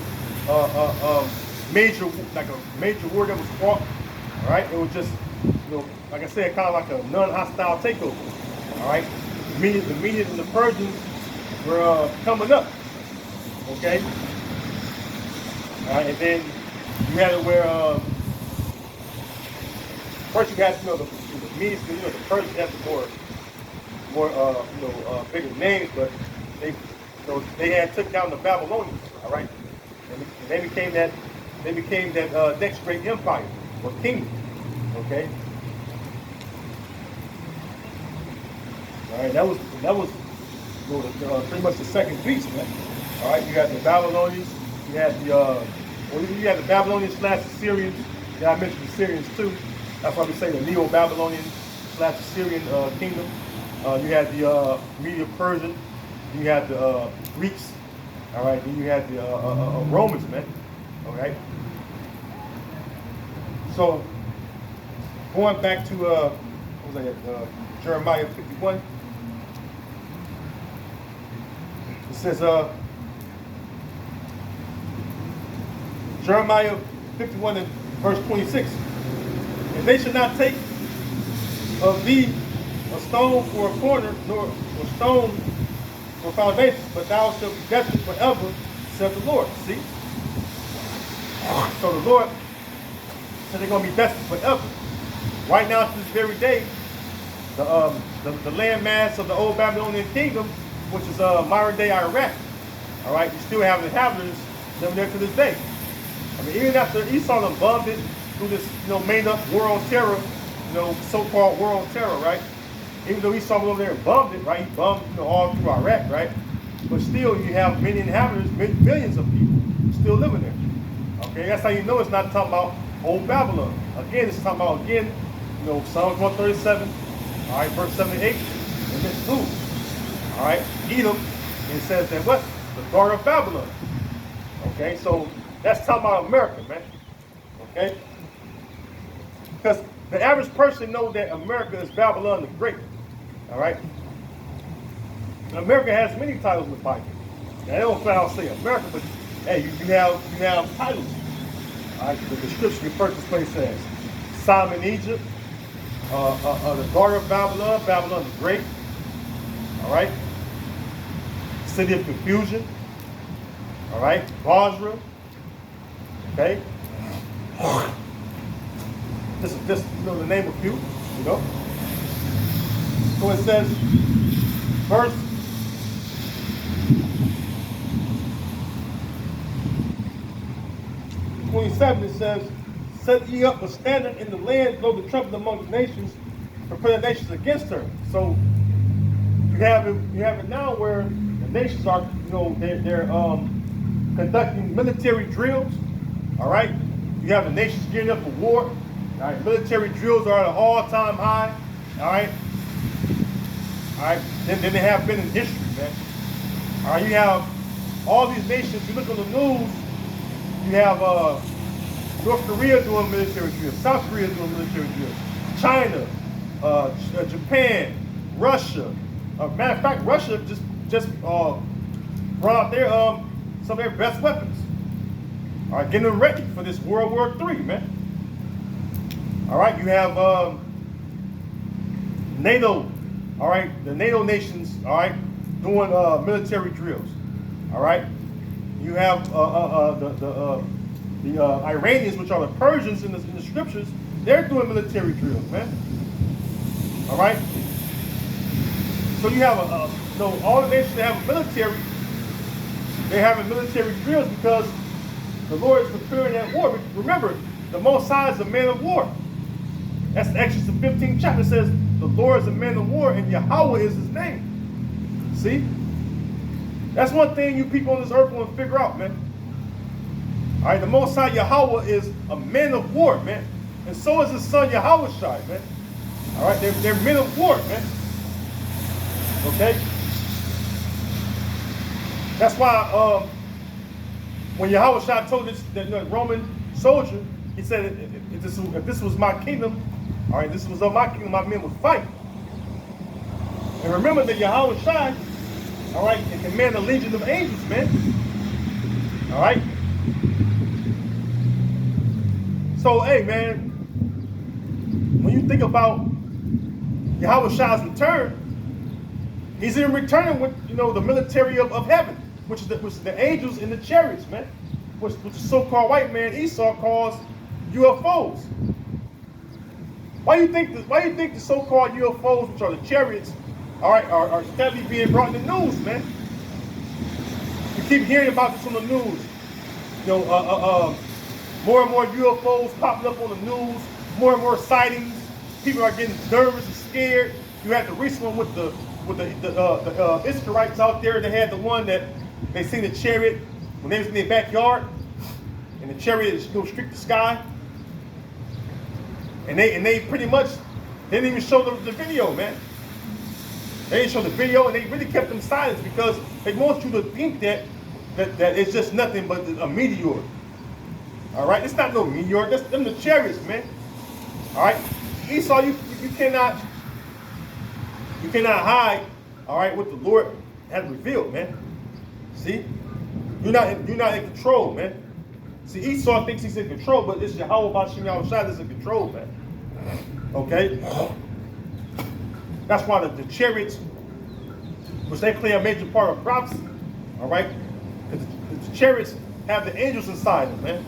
major war that was fought. All right, it was just, like I said, kind of like a non-hostile takeover. All right, the Medes and the Persians were coming up. Okay. All right, and then you had it where first you had the Medes, the Persians had the more bigger names, but they had took down the Babylonians, all right, and they became that next great empire or kingdom, okay. All right, that was pretty much the second beast, man. All right, you had the Babylonians, you had the Well, you had the Babylonians / Assyrians. Yeah, I mentioned the Syrians too. That's why we say the Neo-Babylonian / Assyrian kingdom. You had the Medo-Persian. You had the Greeks. All right. Then you had the Romans, man. All right. So going back to what was that? Jeremiah 51. It says Jeremiah 51 and verse 26. And they should not take of thee a stone for a corner, nor a stone for foundation, but thou shalt be desolate forever, saith the Lord. See? So the Lord said they're going to be desolate forever. Right now, to this very day, the landmass of the old Babylonian kingdom, which is modern day Iraq, all right, you still have inhabitants living there to this day. I mean, even after Esau done bombed it through this, made up war on terror, so-called war on terror, right? Even though Esau went over there and bombed it, right? He bombed, all through Iraq, right? But still, you have many inhabitants, millions of people still living there. Okay, that's how you know it's not talking about old Babylon. Again, it's talking about, Psalms 137, all right, verse 7 and 8, and then 2. All right, Edom, and it says that what? The daughter of Babylon. Okay, so that's talking about America, man. Okay? Because the average person knows that America is Babylon the Great. All right? And America has many titles in the Bible. Now, they don't flat out say America, but hey, you have titles. All right, the scripture refers to this place as Solomon, Egypt, the daughter of Babylon, Babylon the Great. All right? City of confusion. All right? Basra. Okay? This is just, the name of few, So it says, verse 27, it says, set ye up a standard in the land, blow the trumpet among the nations, prepare the nations against her. So you have it now where the nations are, they're conducting military drills. All right, you have the nations gearing up for war. All right, military drills are at an all-time high. All right, Then they have been in history, man. All right, you have all these nations. You look on the news. You have North Korea doing military drills, South Korea doing military drills, China, Japan, Russia. Matter of fact, Russia just brought out their some of their best weapons. All right, getting them ready for this World War III, man. All right, you have NATO. All right, the NATO nations. All right, doing military drills. All right, you have the Iranians, which are the Persians in the scriptures. They're doing military drills, man. All right. So you have all the nations that have a military. They're having military drills because the Lord is preparing that war. Remember, the Most High is a man of war. That's Exodus 15th chapter. It says the Lord is a man of war and Yahweh is his name. See? That's one thing you people on this earth want to figure out, man. All right, the Most High Yahweh is a man of war, man. And so is his son Yahweh Shai, man. All right, they're men of war, man. Okay? That's why when Yahweh Shai told that Roman soldier, he said, if this was my kingdom, all right, this was of my kingdom, my men would fight. And remember that Yahweh Shai, all right, can command a legion of angels, man. All right? So, hey, man, when you think about Yahweh Shai's return, he's in returning with, the military of heaven, which is the angels in the chariots, man, which the so-called white man Esau calls UFOs. Why do you think the so-called UFOs, which are the chariots, all right, are steadily being brought in the news, man? You keep hearing about this on the news. More and more UFOs popping up on the news, more and more sightings. People are getting nervous and scared. You had the recent one with the Israelites out there. They had the one that they seen the chariot when they was in their backyard. and the chariots streak the sky. And they pretty much they didn't even show the video, man. They didn't show the video, and they really kept them silent because they want you to think that it's just nothing but a meteor. All right, it's not no meteor. That's them the chariots, man. All right, Esau, you cannot hide. All right, what the Lord has revealed, man. See, you're not in control, man. See, Esau thinks he's in control, but it's Yahweh Bashim Yahushua that's in control, man. Okay? That's why the chariots, which they play a major part of prophecy, all right? Because the chariots have the angels inside them, man.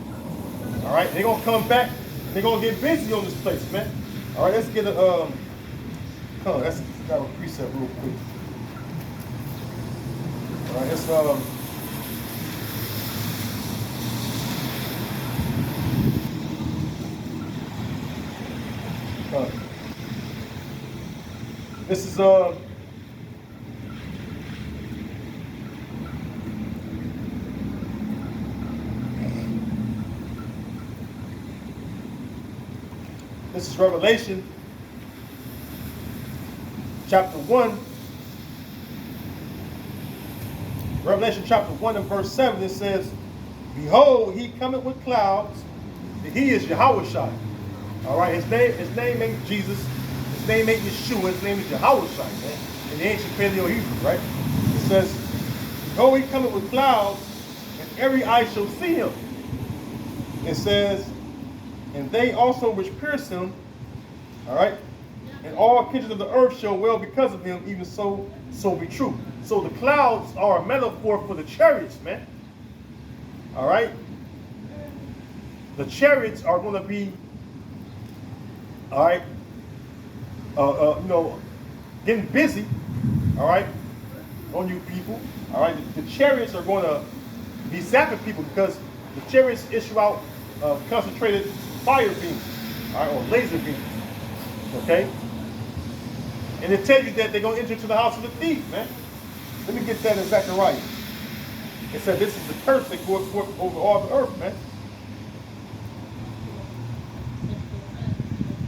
All right? They're going to come back. They're going to get busy on this place, man. All right, let's get a, let's grab a precept real quick. All right, let's, this is Revelation chapter 1. Revelation chapter 1 and verse 7, it says, "Behold, he cometh with clouds, and he is Yahushua." All right, his name ain't Jesus. His name ain't Yeshua. His name is Yahushua, man. In the ancient Paleo Hebrew, right? It says, "Behold, he cometh with clouds, and every eye shall see him." It says, "And they also which pierced him," all right, "and all kindreds of the earth shall well because of him, even so be true." So the clouds are a metaphor for the chariots, man. All right? The chariots are going to be, all right, getting busy, all right, on you people. All right? The chariots are going to be zapping people because the chariots issue out concentrated fire beams, all right, or laser beams, okay? And it tells you that they're going to enter into the house of the thief, man. Let me get that in Zechariah. It said this is the curse that goes forth over all the earth, man.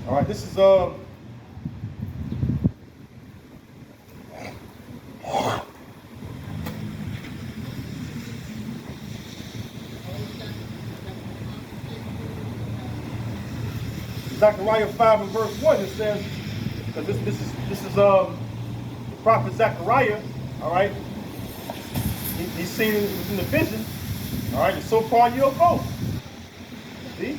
All right, this is Zechariah 5 and verse 1. It says, because this is the prophet Zechariah. All right, he's seen in the vision. All right, the so-called UFO. See,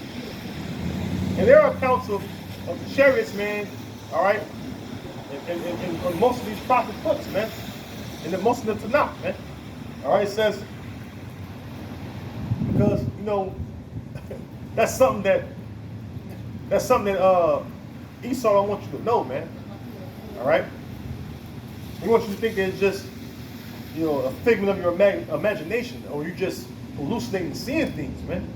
and there are accounts of the chariots, man. All right, and most of these prophet books, man, and most of the Tanakh, man. All right, it says because that's something that Esau, I want you to know, man. All right. He wants you to think that it's just, a figment of your imagination, or you just hallucinating, seeing things, man.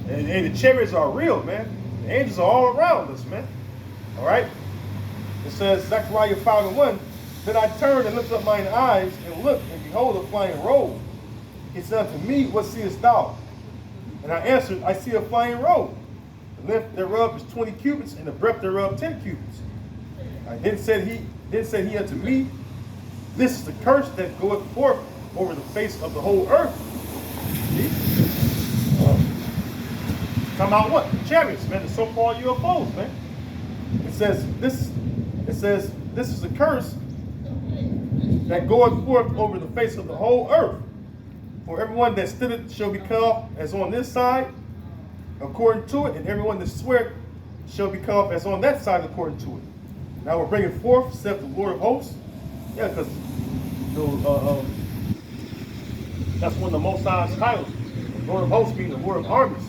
And the chariots are real, man. The angels are all around us, man. All right. It says, Zechariah 5 and 1, "Then I turned and lifted up mine eyes and looked, and behold, a flying robe. He said unto me, What seest thou? And I answered, I see a flying robe. The length thereof is 20 cubits, and the breadth thereof 10 cubits. Then said he unto me, This is the curse that goeth forth over the face of the whole earth." See? Come out what? The chariots, man, the so-called UFOs, man. It says this is the curse that goeth forth over the face of the whole earth. For everyone that stood shall be cut off as on this side, according to it, and everyone that sweareth shall be cut off as on that side, according to it. Now we're bringing forth, saith the Lord of hosts. Yeah, because that's one of the Most High's titles. The Lord of hosts being the Lord of armies.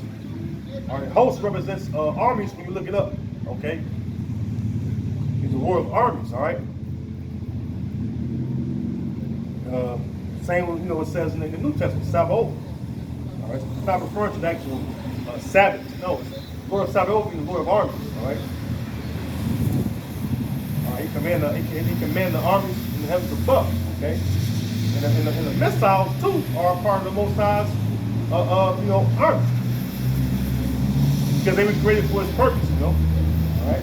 All right, host represents armies when you look it up. Okay, he's the Lord of armies. All right. Same, it says in the New Testament, Sabaoth. All right, it's not referring to the actual Sabbath. No, it's Lord of Sabaoth being the Lord of armies. All right. He command the armies in the heavens above, okay? And the missiles too are part of the Most High's, army. Because they were created for his purpose, you know. All right.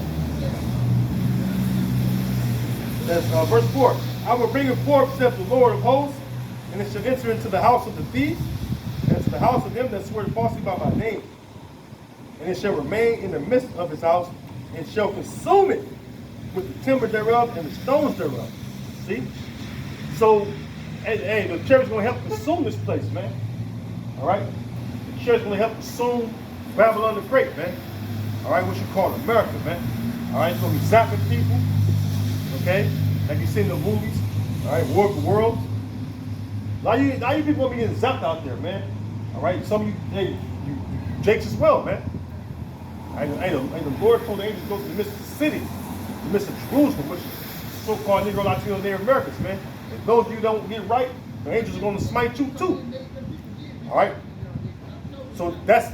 That's verse 4. I will bring it forth, saith the Lord of hosts, and it shall enter into the house of the thieves, and into the house of them that swear falsely by my name. And it shall remain in the midst of his house, and shall consume it with the timber thereof and the stones thereof. See? So, hey, the church is going to help consume this place, man. All right? The church is going to help consume Babylon the Great, man. All right? What you call America, man. All right? It's going to be zapping people. Okay? Like you see in the movies. All right? War of the Worlds. A lot of you people going to be getting zapped out there, man. All right? Some of you, hey, you Jakes as well, man. The Lord told the angels to go to the midst of the city, the midst of Jerusalem, which is so-called Negro, Latino, Native Americans, man. If those of you don't get right, the angels are going to smite you too. All right. So that's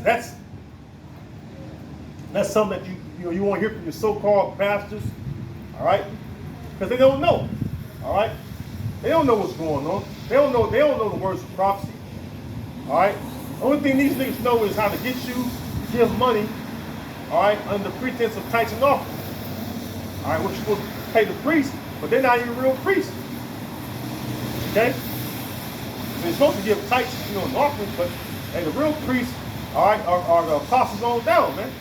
something that you won't hear from your so-called pastors. All right, because they don't know. All right, they don't know what's going on. They don't know the words of prophecy. All right. The only thing these niggas know is how to get you to give money. All right, under pretense of tithes and offerings. All right, what you're supposed to pay the priest, but they're not even real priests. Okay? So they're supposed to give tithes, and offerings, but hey, the real priests, all right, are the apostles on down, man.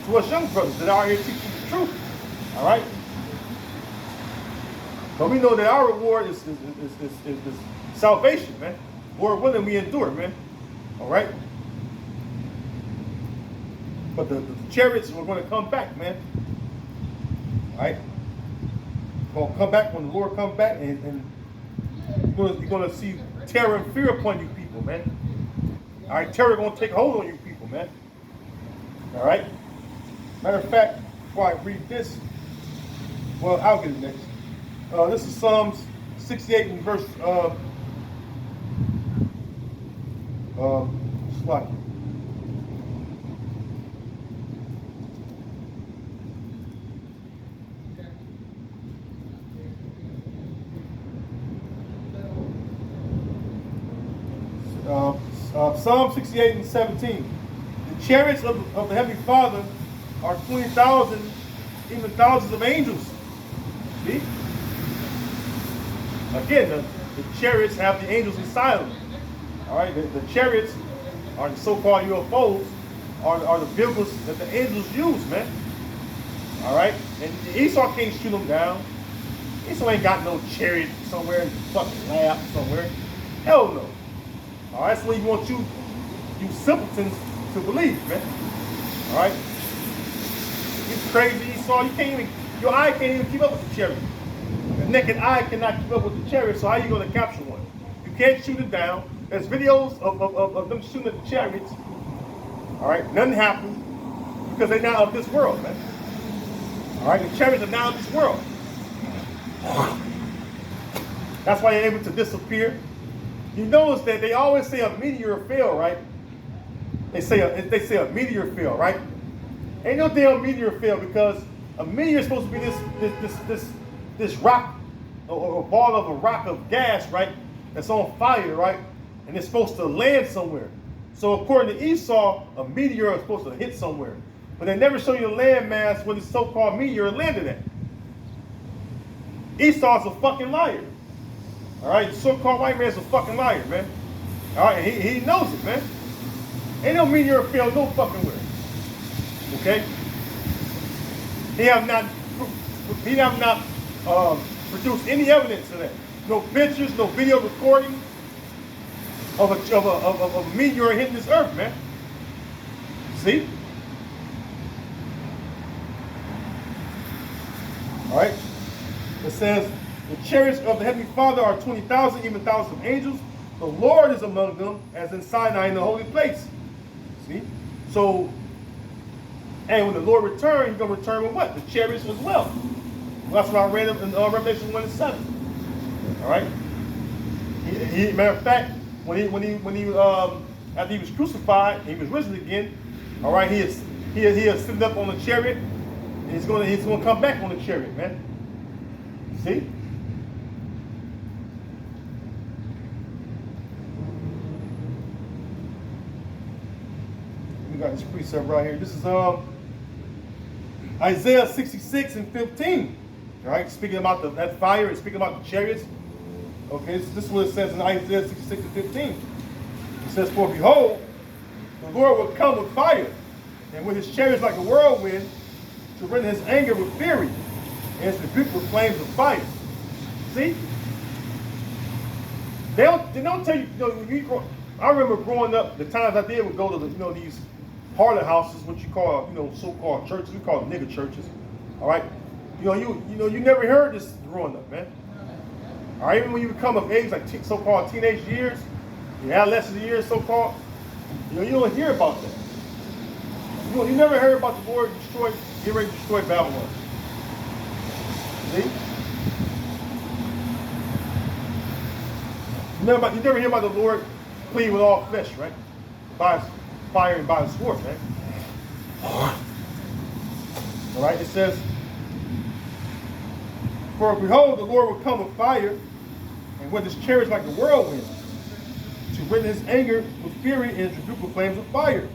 To us young brothers that are here teaching the truth. All right? But we know that our reward is salvation, man. Lord willing, we endure, man. All right? But the chariots are going to come back, man. All right? Going to come back when the Lord comes back, and you're going to see terror and fear upon you people, man. All right? Terror going to take hold on you people, man. All right? Matter of fact, before I read this, well, I'll get it next. This is Psalms 68 and verse slide. Psalm 68 and 17. The chariots of the Heavenly Father are 20,000, even thousands of angels. See? Again, the chariots have the angels inside them. All right, the chariots are the so-called UFOs, are the vehicles that the angels use, man. All right, and Esau can't shoot them down. Esau ain't got no chariot somewhere in the fucking lab somewhere. Hell no. All right, that's what he wants you simpletons to believe, man. All right, you crazy Esau. Your eye can't even keep up with the chariot. The naked eye cannot keep up with the chariot. So how are you going to capture one? You can't shoot it down. There's videos of them shooting at the chariots. All right, nothing happened because they're not of this world, man. All right, the chariots are not of this world. That's why they're able to disappear. You notice that they always say a meteor fell, right? They say a meteor fell, right? Ain't no damn meteor fell, because a meteor is supposed to be this rock or a ball of a rock of gas, right? That's on fire, right? And it's supposed to land somewhere. So according to Esau, a meteor is supposed to hit somewhere. But they never show you the landmass where the so-called meteor landed at. Esau's a fucking liar. All right, the so-called white man's a fucking liar, man. All right, he knows it, man. Ain't no meteor fell no fucking where. Okay? He have not produced any evidence of that. No pictures, no video recording of a meteor hitting this earth, man. See? All right. It says, the chariots of the Heavenly Father are 20,000, even thousands of angels. The Lord is among them, as in Sinai in the holy place. See? So, and when the Lord returns, he's going to return with what? The chariots as well. That's what I read in Revelation 1 and 7. All right? Matter of fact, when he after he was crucified, he was risen again. All right, he ascended up on the chariot. And he's going to come back on the chariot, man. See? we got this precept right here. This is Isaiah 66 and 15. All right, speaking about that fire and speaking about the chariots. Okay, this is what it says in Isaiah 66 and 15. It says, "For behold, the Lord will come with fire, and with his chariots like a whirlwind, to render his anger with fury, and his rebuke with flames of fire." See? They don't tell you, when you grow, I remember growing up, the times I did would go to the, these harlot houses, what you call, so-called churches. We call them nigger churches. All right? You never heard this growing up, man. All right, even when you become of age, like so-called teenage years, your adolescent years, so-called, you don't hear about that. You never heard about the Lord get ready to destroy Babylon. See? You never hear about the Lord plead with all flesh, right? By his fire and by his sword, man. All right, it says, "For behold, the Lord will come with fire, and with his chariots like a whirlwind, to render his anger with fury and his rebuke with flames of fire."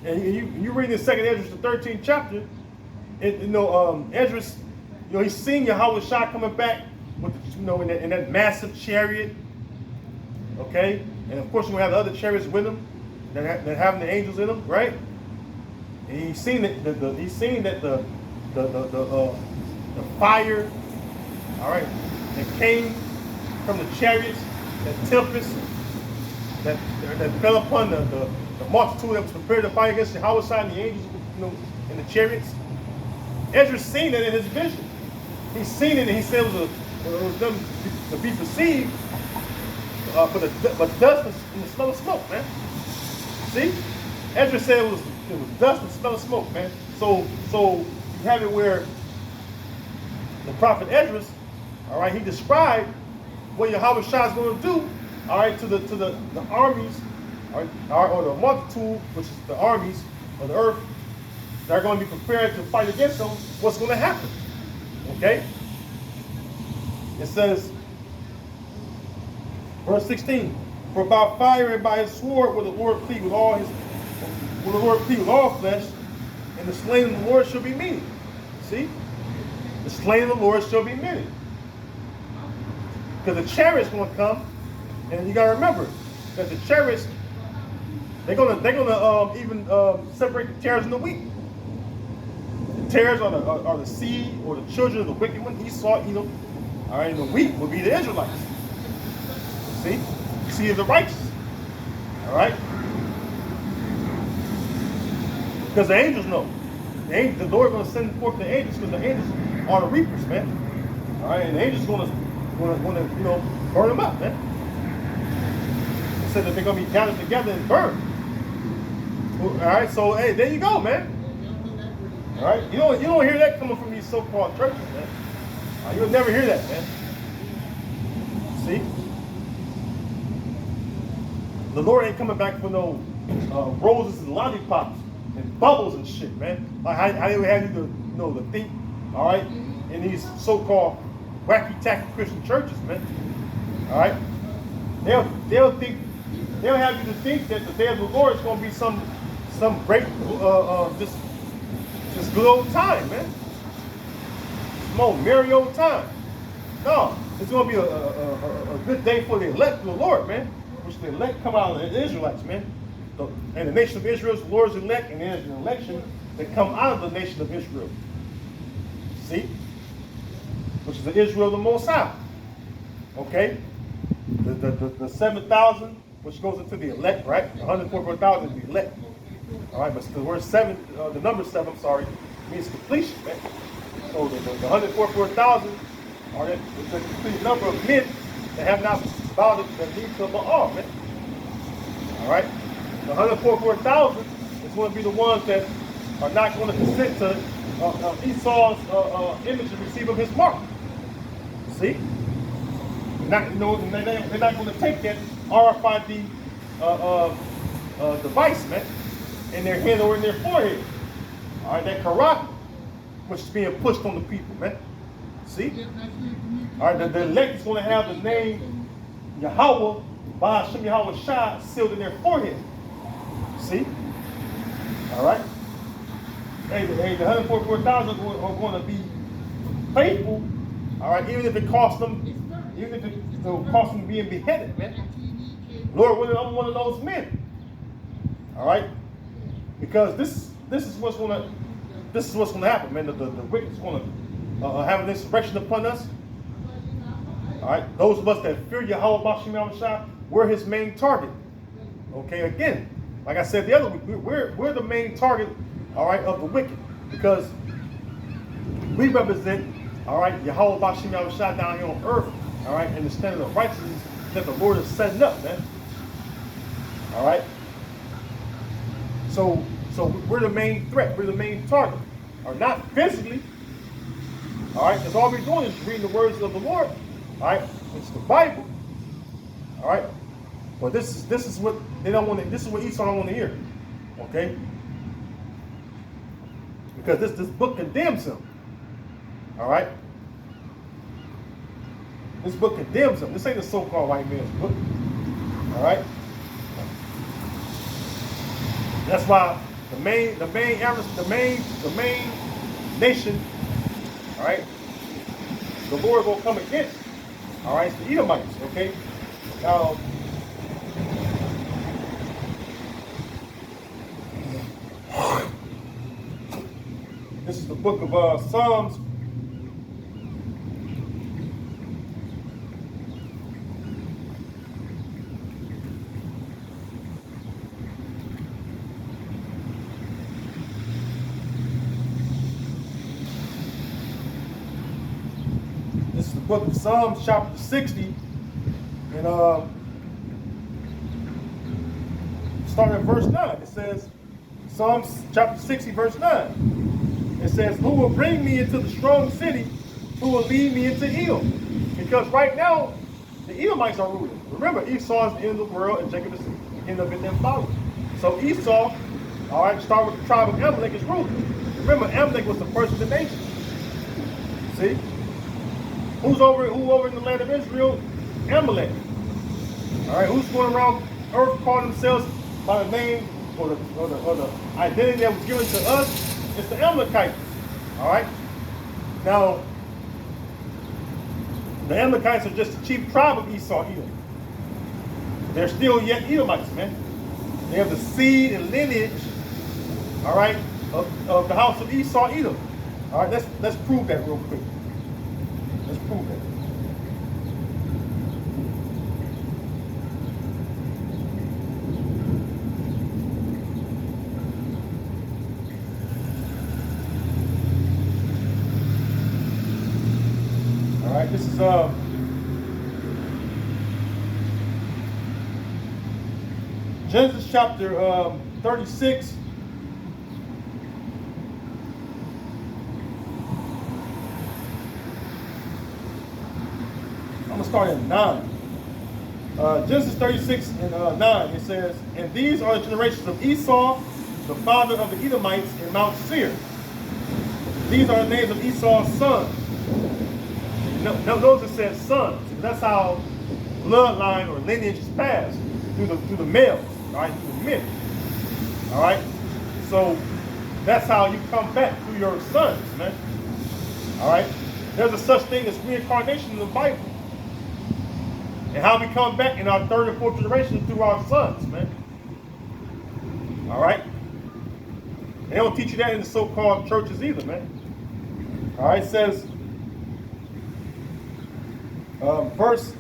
And you read in 2nd Esdras, the 13th chapter, Esdras, he's seeing Yahweh Shah coming back with, in that massive chariot. Okay, and of course we have the other chariots with him that having the angels in them, right? And he's seen that the fire, all right, that came from the chariots, that tempest that fell upon the multitude that was prepared to fight against Yahweh and the angels, in the chariots. Ezra's seen it in his vision. He's seen it, and he said it was done to be perceived, but dust and the smell of smoke, man. See, Ezra said it was dust and smell of smoke, man. So you have it where the prophet Esdras, all right, he described what Yahweh Shah is going to do, all right, to the armies, or the multitude, which is the armies of the earth, that are going to be prepared to fight against them. What's going to happen? Okay. It says, verse 16, "For by fire and by his sword will the Lord plead with all flesh, and the slain of the Lord shall be many." See? The slain of the Lord shall be many. Because the chariots going to come, and you got to remember that the chariots, they're gonna even separate the tares and the wheat. The tares are the seed or the children of the wicked one, Esau, Edom. All right, and the wheat will be the Israelites. See, seed of the righteous. All right, because the angels know. The Lord is going to send forth the angels, because the angels are the reapers, man. All right, and the angels going to burn them up, man. It said that they're going to be gathered together and burned. All right, so hey, there you go, man. All right, you don't hear that coming from these so-called churches, man. You'll never hear that, man. See, the Lord ain't coming back for no roses and lollipops and bubbles and shit, man. Like how they would have you to think, all right, in these so-called wacky tacky Christian churches, man. All right, they'll have you to think that the day of the Lord is going to be some great just good old time, man. Some old merry old time. No, it's going to be a good day for the elect of the Lord, man. Which the elect come out of the Israelites, man. And the nation of Israel is the Lord's elect, and there's an election that come out of the nation of Israel. See? Which is the Israel of the Most High. Okay? The 7,000, which goes into the elect, right? 144,000 is the elect. All right, but the word 7, the number 7, sorry, means completion, man. So the 144,000 are the complete number of men that have not bowed the knee to Baal, man. All right? The 144,000 is going to be the ones that are not going to consent to Esau's image and receive of his mark. See? They're not going to take that RFID device, man, in their hand or in their forehead. All right, that karate, which is being pushed on the people, man. See? All right, the elect is going to have the name Yahweh, by Hashem Yahweh Shah, sealed in their forehead. See? All right? Hey, the 144,000 are going to be faithful. All right, even if it costs them, even if it costs them being beheaded, man. Lord, I'm one of those men. All right, because this is what's gonna happen, man. The wicked is gonna have an insurrection upon us. All right, those of us that fear Yahweh Bashim Yahushua, we're his main target. Okay, again, like I said the other week, we're the main target, all right, of the wicked, because we represent, all right, Yahweh Bashim Yahushua down here on earth, all right, and the standard of righteousness that the Lord is setting up, man. All right. So we're the main threat. We're the main target, or not physically. All right, because all we're doing is reading the words of the Lord. All right, it's the Bible. All right, but this is what they don't want to. This is what Esau don't want to hear. Okay, because this book condemns him. All right, this book condemns him. This ain't the so-called white man's book. All right, that's why the main nation, all right, the Lord will come against. All right, it's the Edomites. Okay, now this is the book of Psalms. Book of Psalms, chapter 60, and starting at verse 9. It says, Psalms chapter 60, verse 9. It says, who will bring me into the strong city? Who will lead me into Edom? Because right now, the Edomites are ruling. Remember, Esau is the end of the world, and Jacob is the end of it and following. So Esau, all right, start with the tribe of Amalek, is ruling. Remember, Amalek was the first of the nation. See? Who over in the land of Israel? Amalek. All right, who's going around earth calling themselves by the name or the identity that was given to us? It's the Amalekites. All right. Now, the Amalekites are just the chief tribe of Esau, Edom. They're still yet Edomites, man. They have the seed and lineage, all right, of the house of Esau, Edom. All right, let's prove that real quick. Let's prove it. All right, this is Genesis chapter 36. Start at 9. Genesis 36 and 9, it says, and these are the generations of Esau, the father of the Edomites in Mount Seir. These are the names of Esau's sons. Notice it says sons. That's how bloodline or lineage is passed through the males, right? Through the men. All right. So that's how you come back through your sons, man. All right. There's a such thing as reincarnation in the Bible. And how we come back in our third and fourth generation through our sons, man. All right? They don't teach you that in the so-called churches either, man. All right, it says, verse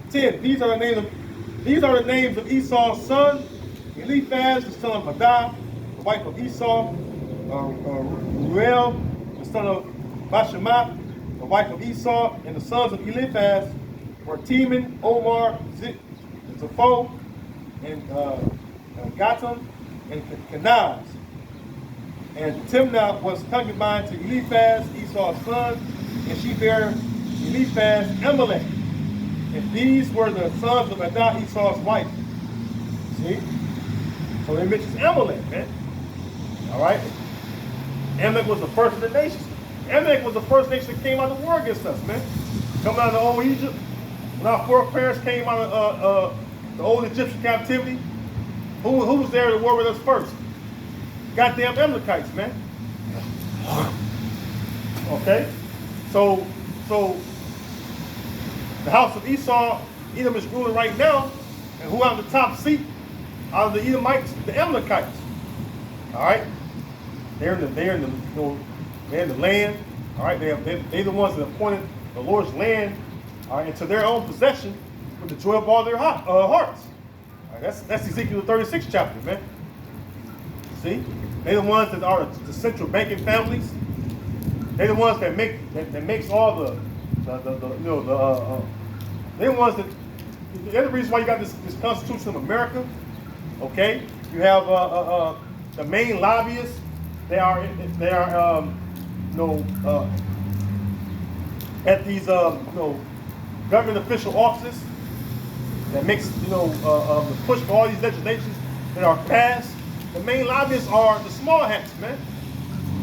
10, these are the names of Esau's son, Eliphaz, the son of Adah, the wife of Esau, Ruel, the son of Bashemat, the wife of Esau, and the sons of Eliphaz were Teman, Omar, Zepho, and Gatam, and Kenaz. And Timnah was concubine to Eliphaz, Esau's son, and she bare Eliphaz Amalek. And these were the sons of Adah, Esau's wife. See? So it mentions Amalek, man. All right? Amalek was the first of the nations. Amalek was the first nation that came out of war against us, man. Coming out of the old Egypt. When our foreparents came out of the old Egyptian captivity, who was there to war with us first? goddamn Amalekites, man. Okay? So the house of Esau, Edom is ruling right now, and who have the top seat out of the Edomites? The Amalekites. All right? They're in the land. All right, they're the ones that appointed the Lord's land, all right, into their own possession with the joy of all their hearts. All right, that's Ezekiel 36 chapter, man. See, they're the ones that are the central banking families. They're the ones that makes all they're the ones that. The other reason why you got this Constitution of America, okay? You have the main lobbyists. They are at these government official offices that makes the push for all these legislations that are passed. The main lobbyists are the small hats, man.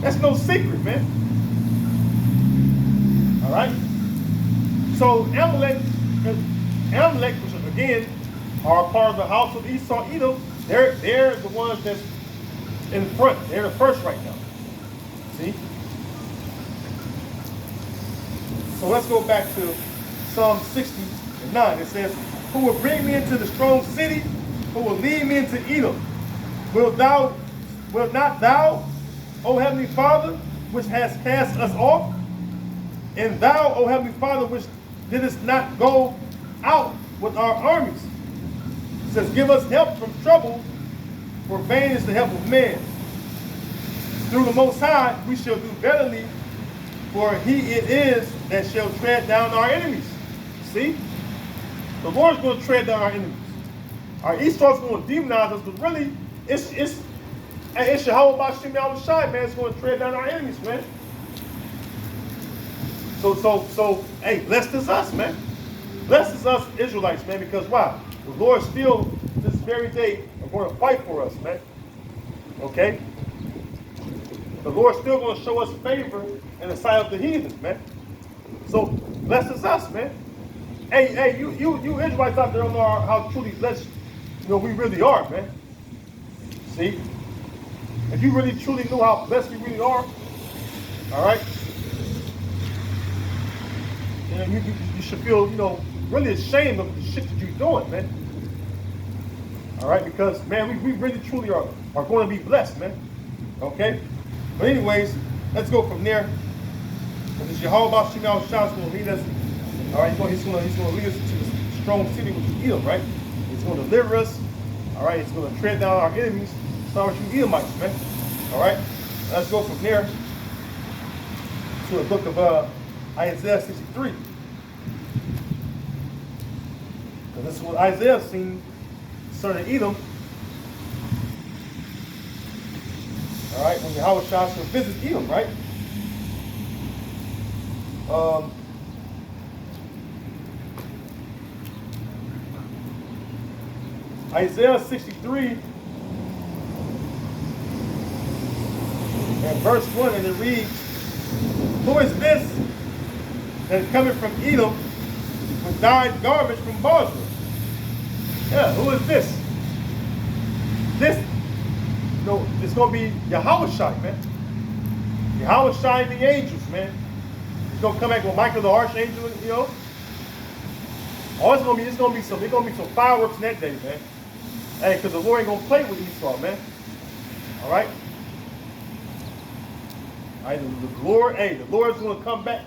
That's no secret, man. All right. So Amalek, which again are part of the house of Esau, Edom, they're the ones that's in front. They're the first right now. See? So let's go back to Psalm 69. It says, who will bring me into the strong city? Who will lead me into Edom? Will not thou, O Heavenly Father, which has cast us off? And thou, O Heavenly Father, which didst not go out with our armies? It says, give us help from trouble, for vain is the help of man. Through the Most High we shall do verily, for he it is that shall tread down our enemies. See? The Lord's going to tread down our enemies. Our Esau's going to demonize us, but really, it's Yahweh Bashim Yahushai, man. It's going to tread down our enemies, man. So, hey, blessed is us, man. Blessed is us Israelites, man, because why? The Lord still, this very day, are going to fight for us, man. Okay? The Lord's still going to show us favor in the sight of the heathens, man. So, blessed is us, man. Hey, you Israelites out there don't know how truly blessed, we really are, man. See? If you really truly knew how blessed we really are, all right? You should feel, really ashamed of the shit that you're doing, man. All right? Because, man, we really truly are going to be blessed, man. Okay? But anyways, let's go from there. Because Yahweh Bashim Yahushua is going to lead us. All right, he's going to lead us to the strong city which is Edom, right? He's going to deliver us. All right, he's going to tread down our enemies. Start with you Edomites, man. All right, let's go from there to the book of Isaiah 63. Because this is what Isaiah seen concerning Edom. All right, when Yahweh shall visit Edom, right? Isaiah 63 and verse 1, and it reads, who is this that is coming from Edom with dyed garments from Bozrah? Yeah, who is this? It's going to be Yahushai, man. Yahushai and the angels, man. He's going to come back with Michael the archangel, Oh, it's going to be some fireworks in that day, man. Hey, because the Lord ain't going to play with Esau, man. All right? All right, the Lord's going to come back.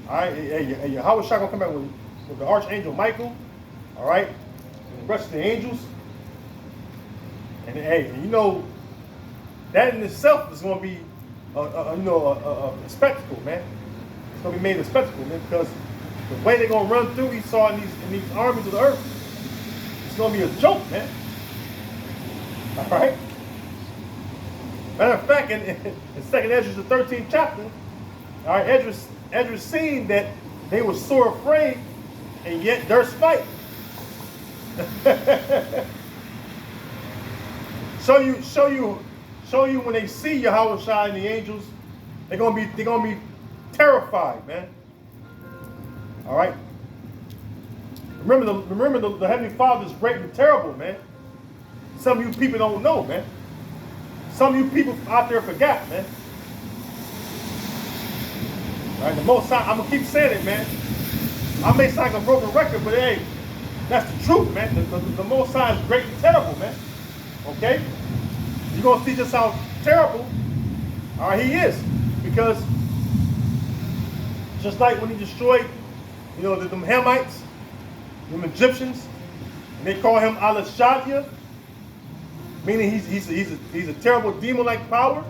All right, Yahushai going to come back with the archangel Michael. All right? And the rest of the angels. And hey, that in itself is going to be a spectacle, man. It's going to be made a spectacle, man, because the way they're going to run through Esau in these armies of the earth, it's going to be a joke, man. All right? Matter of fact, in 2nd Ezra, the 13th chapter, all right, Ezra's seen that they were sore afraid, and yet durst fight. Show you when they see Yahushua and the angels, they're gonna be terrified, man. All right. Remember the Heavenly Father is great and terrible, man. Some of you people don't know, man. Some of you people out there forgot, man. All right, the Most High, I'm gonna keep saying it, man. I may sound like a broken record, but hey, that's the truth, man. The Most High is great and terrible, man. Okay? You're gonna see just how terrible, all right, he is. Because just like when he destroyed, you know, them Hamites, them Egyptians, and they call him Al-Shadia, meaning he's a terrible demon-like power.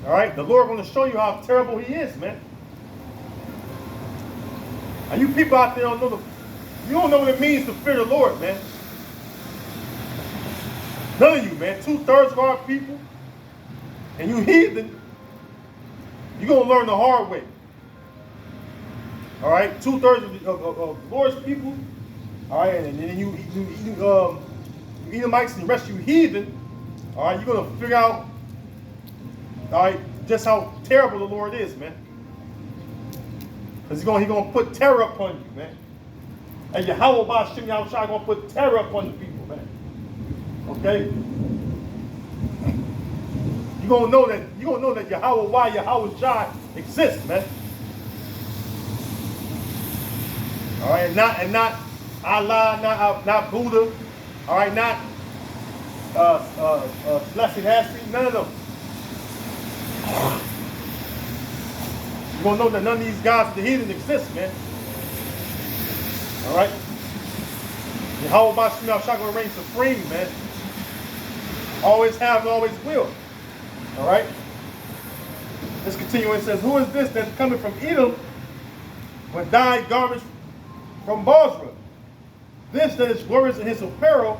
All right, the Lord going to show you how terrible he is, man. And you people out there don't know what it means to fear the Lord, man. None of you, man. 2/3 of our people, and you heathen, you're going to learn the hard way. All right, 2/3 of the Lord's people, all right, and then you Edomites and the rest of you heathen, all right, you're going to figure out, all right, just how terrible the Lord is, man. Because he's going to put terror upon you, man. And Yahweh Ba'ashem Yahushua going to put terror upon the people, man. Okay? You're going to know that Yahweh Shai exists, man. All right, and not Allah, not Buddha, all right, not Blessed Hasi, none of them. You're going to know that none of these gods, the heathen, exist, man. All right? Yahweh Ba'ashem Yahushua going to reign supreme, man. Always have and always will. All right? Let's continue. It says, who is this that's coming from Edom with dyed garments from Bozrah? This that is glorious in his apparel,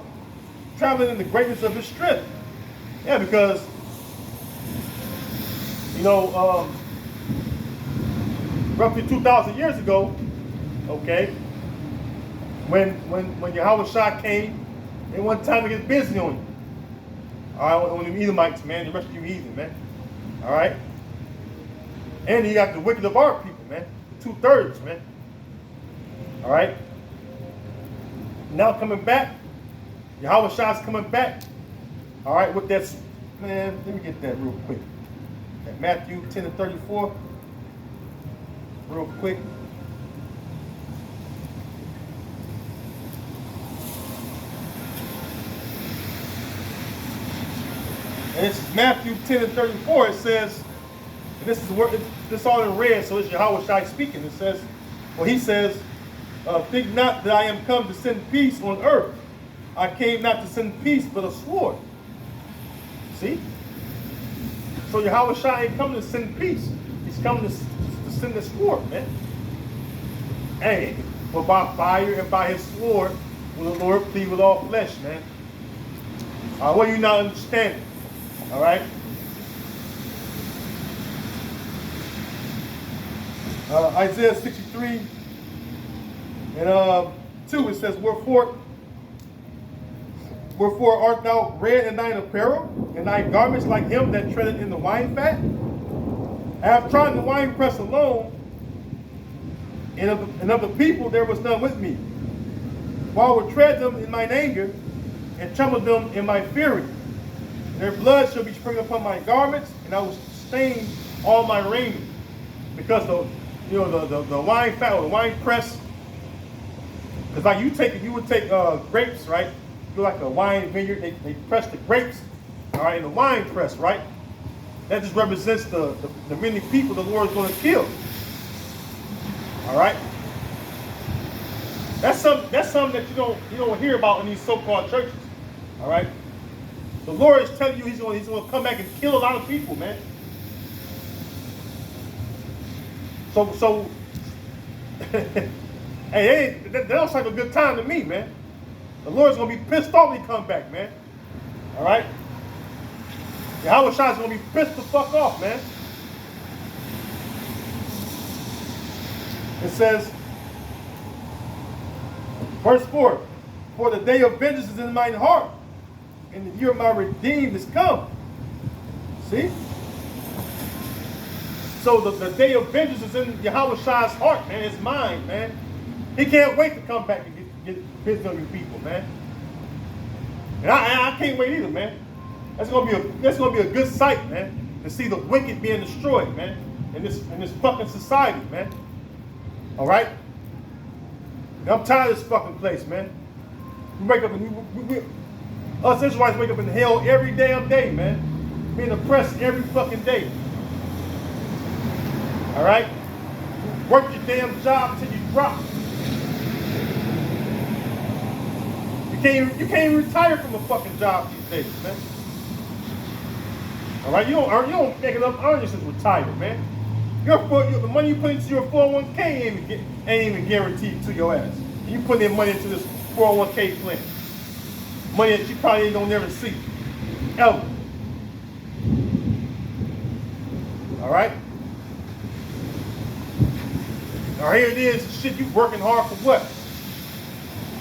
traveling in the greatness of his strength. Yeah, because, you know, roughly 2,000 years ago, okay, when Yahweh Shai came, it wasn't time to get busy on you. All right, on them Edomites, man, the rest of you heathen, man. All right? And he got the wicked of our people, man. 2/3, man. All right? Now coming back, Yahweh Shai's coming back. All right, with that, man, let me get that real quick. That Matthew 10:34. Real quick. And this is Matthew 10:34. It says, and this is where this all in red, so it's Yahweh Shai speaking. It says, well, he says, think not that I am come to send peace on earth. I came not to send peace, but a sword. See? So Yahweh Shai ain't coming to send peace. He's coming to send the sword, man. Hey, but by fire and by his sword will the Lord plead with all flesh, man. What are you not understanding? All right? Isaiah 63 and 2, it says, Wherefore art thou red in thine apparel, and thy garments like him that treadeth in the wine fat? I have trodden the winepress alone, and of the people there was none with me. For I will tread them in mine anger, and trample them in my fury. Their blood shall be sprinkled upon my garments, and I will stain all my raiment. Because the wine fat or the wine press, because like you would take grapes, right? Do like a wine vineyard, they press the grapes, all right, in the wine press, right? That just represents the many people the Lord is going to kill. All right? That's something that you don't hear about in these so-called churches. All right? The Lord is telling you he's going to come back and kill a lot of people, man. So hey, that don't sound like a good time to me, man. The Lord's going to be pissed off when he come back, man. All right? Yahweh Shai is going to be pissed the fuck off, man. It says, verse 4, for the day of vengeance is in mine heart, and the year of my redeemed is come. See? So the day of vengeance is in Yahweh Shai's heart, man. It's mine, man. He can't wait to come back and get business on you people, man. And I can't wait either, man. That's gonna be a good sight, man, to see the wicked being destroyed, man, in this fucking society, man. All right. And I'm tired of this fucking place, man. We wake up and us Israelites wake up in hell every damn day, man. Being oppressed every fucking day. All right. Work your damn job till you drop. You can't even retire from a fucking job these days, man. All right, you don't make enough earnings to retire, man. The money you put into your 401k ain't even guaranteed to your ass. And you put in money into this 401k plan, money that you probably ain't gonna never see, ever. All right. Now here it is, shit. You working hard for what?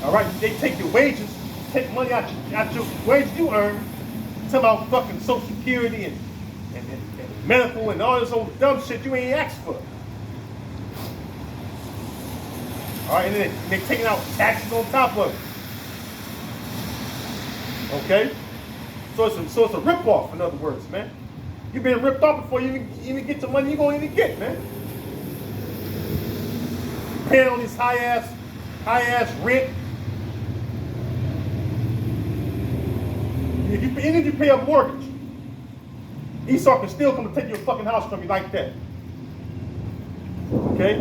All right, they take your wages, take money out your wages you earn. Talking about fucking Social Security and medical and all this old dumb shit you ain't asked for. All right, and then they're taking out taxes on top of it. Okay, so it's a rip off. In other words, man, you've been ripped off before you even get the money you're gonna even get, man. Paying on this high ass rent. Even if you pay a mortgage, Esau can still come and take your fucking house from you like that. Okay?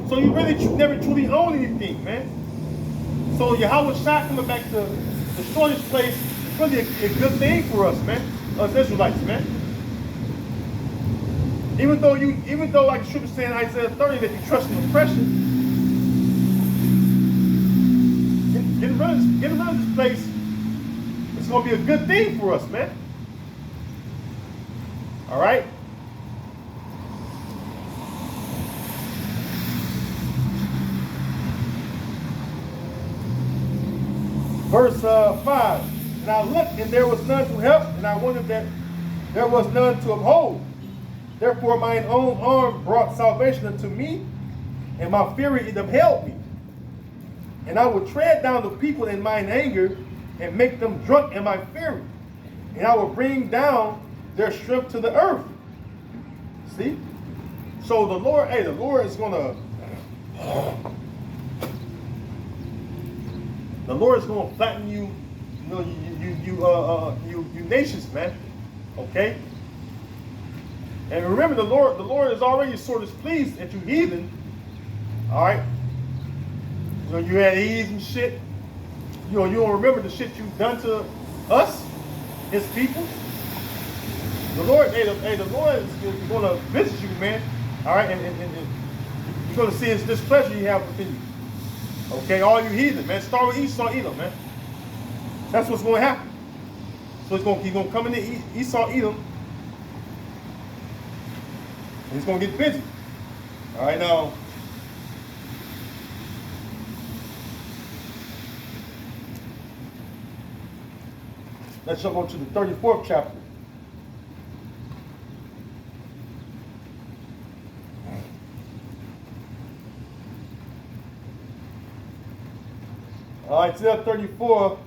So you really never truly own anything, man. So Yahweh Shah coming back to destroy this place is really a good thing for us, man. Us Israelites, man. Even though like the scripture said in Isaiah 30 that you trust in oppression, get rid of this place. It's going to be a good thing for us, man. All right? Verse 5. And I looked, and there was none to help, and I wondered that there was none to uphold. Therefore mine own arm brought salvation unto me, and my fury it upheld me. And I will tread down the people in mine anger, and make them drunk in my fury. And I will bring down their strength to the earth. See? So the Lord is gonna flatten you, you nations, man. Okay? And remember the Lord is already sort of pleased at you heathen. Alright? You had ease and shit. You don't remember the shit you've done to us, his people. The Lord is going to visit you, man. All right, and you're going to see his displeasure you have within you. Okay, all you heathen, man. Start with Esau, Edom, man. That's what's going to happen. So he's going to come into Esau, Edom, and he's going to get busy. All right, now. Let's jump on to the 34th chapter. Isaiah 34,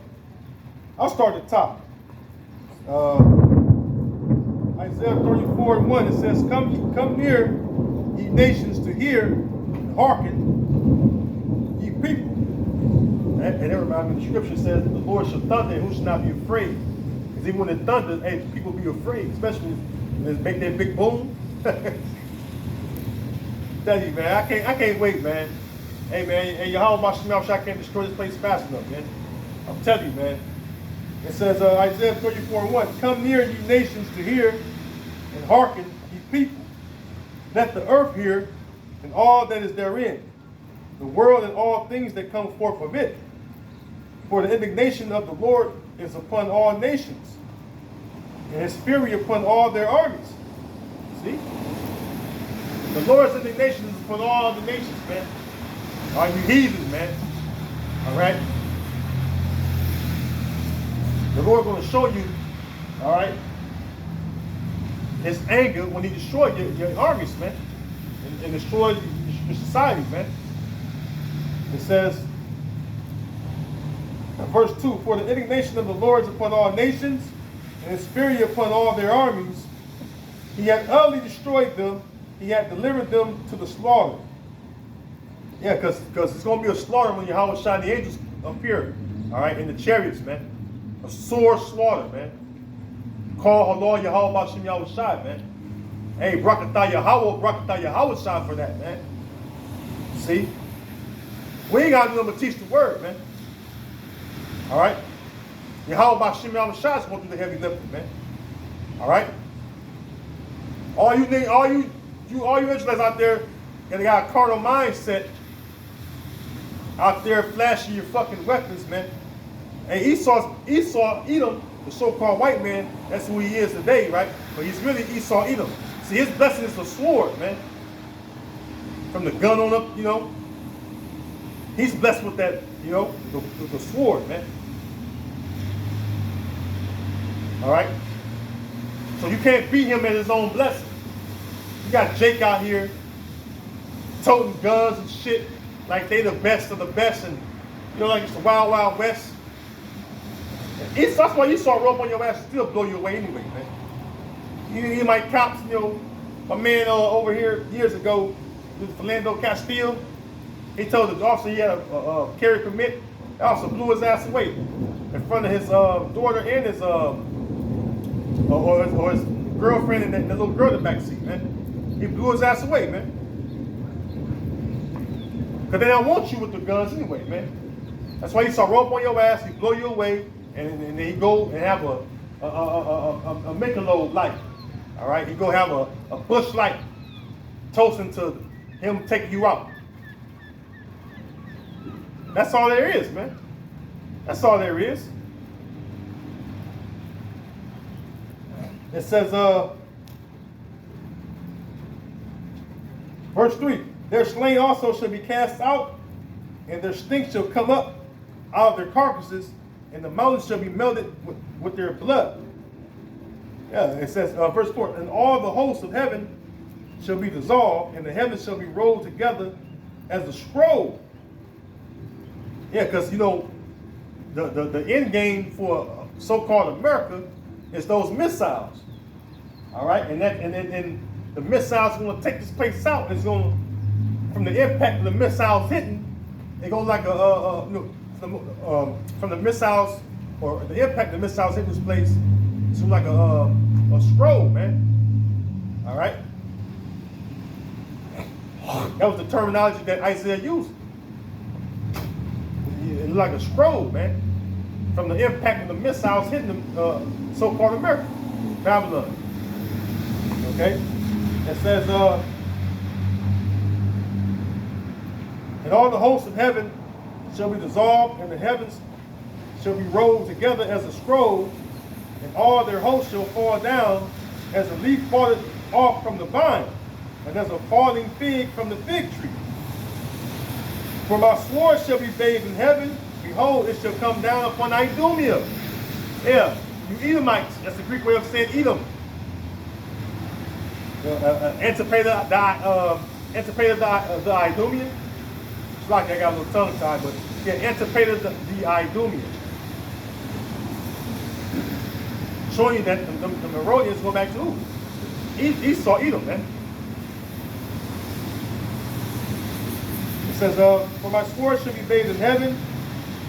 I'll start at the top. Isaiah 34:1, it says, Come near, ye nations, to hear, and hearken, ye people. And it reminds me, the scripture says that the Lord shall thunder, and who shall not be afraid? Because even when it thunders, hey, people be afraid, especially when they make that big boom. Tell you, man, I can't wait, man. Hey, man, hey, Yahweh Shah, I can't destroy this place fast enough, man. I'm telling you, man. It says, Isaiah 34:1, Come near, ye nations, to hear, and hearken, ye people. Let the earth hear, and all that is therein, the world and all things that come forth of it. For the indignation of the Lord is upon all nations, and his fury upon all their armies. See? The Lord's indignation is upon all the nations, man. All you heathens, man. All right? The Lord going to show you, all right, his anger when he destroyed your armies, man, and destroyed your society, man. It says, verse 2, For the indignation of the Lord is upon all nations, and his fury upon all their armies. He had utterly destroyed them. He had delivered them to the slaughter. Yeah, because it's going to be a slaughter when Yahweh Shai the angels appear. All right, in the chariots, man. A sore slaughter, man. Call Halal Yahweh Bashem Yahweh Shai, man. Hey, Brakatah Yahweh Shai for that, man. See? We ain't got to do nothing but teach the word, man. All right? Yahweh Bashem Yahweh Shai is going to do the heavy lifting, man. All right? All you Israelites out there that got a carnal mindset out there flashing your fucking weapons, man. And Esau, Edom, the so-called white man, that's who he is today, right? But he's really Esau, Edom. See, his blessing is the sword, man. From the gun on up, you know. He's blessed with that, you know, the sword, man. All right? So you can't beat him at his own blessing. You got Jake out here toting guns and shit like they the best of the best, and you know, like it's the wild, wild west. That's why you saw rope on your ass still blow you away anyway, man. You might cops, you know, a man over here years ago, Philando Castile, he told the officer he had a carry permit. The officer blew his ass away in front of his daughter and his or his girlfriend and the little girl in the back seat, man. He blew his ass away, man. Because they don't want you with the guns anyway, man. That's why he saw rope on your ass, he blow you away, and then he go and have a Michelob light. All right, he go have a Bush light, toasting to him taking you out. That's all there is, man. That's all there is. It says, verse 3, their slain also shall be cast out, and their stink shall come up out of their carcasses, and the mountains shall be melted with their blood. Yeah, it says, verse 4, and all the hosts of heaven shall be dissolved, and the heavens shall be rolled together as a scroll. Yeah, because, you know, the end game for so-called America is those missiles. All right, and the missiles are going to take this place out. It's going to, from the impact of the missiles hitting, it goes like from the missiles, or the impact of the missiles hitting this place, it's like a scroll, man. All right, that was the terminology that Isaiah used. It's like a scroll, man, from the impact of the missiles hitting the so-called America, Babylon. Okay, it says, and all the hosts of heaven shall be dissolved, and the heavens shall be rolled together as a scroll, and all their hosts shall fall down as a leaf falleth off from the vine, and as a falling fig from the fig tree. For my sword shall be bathed in heaven, behold, it shall come down upon Idumea. Yeah, you Edomites, that's the Greek way of saying Edom. Antipater the Idumean. It's like I got a little tongue tied, but yeah, Antipater the Idumean. Showing you that the Herodians go back to who? Esau, Edom, man. It says, for my sword shall be bathed in heaven,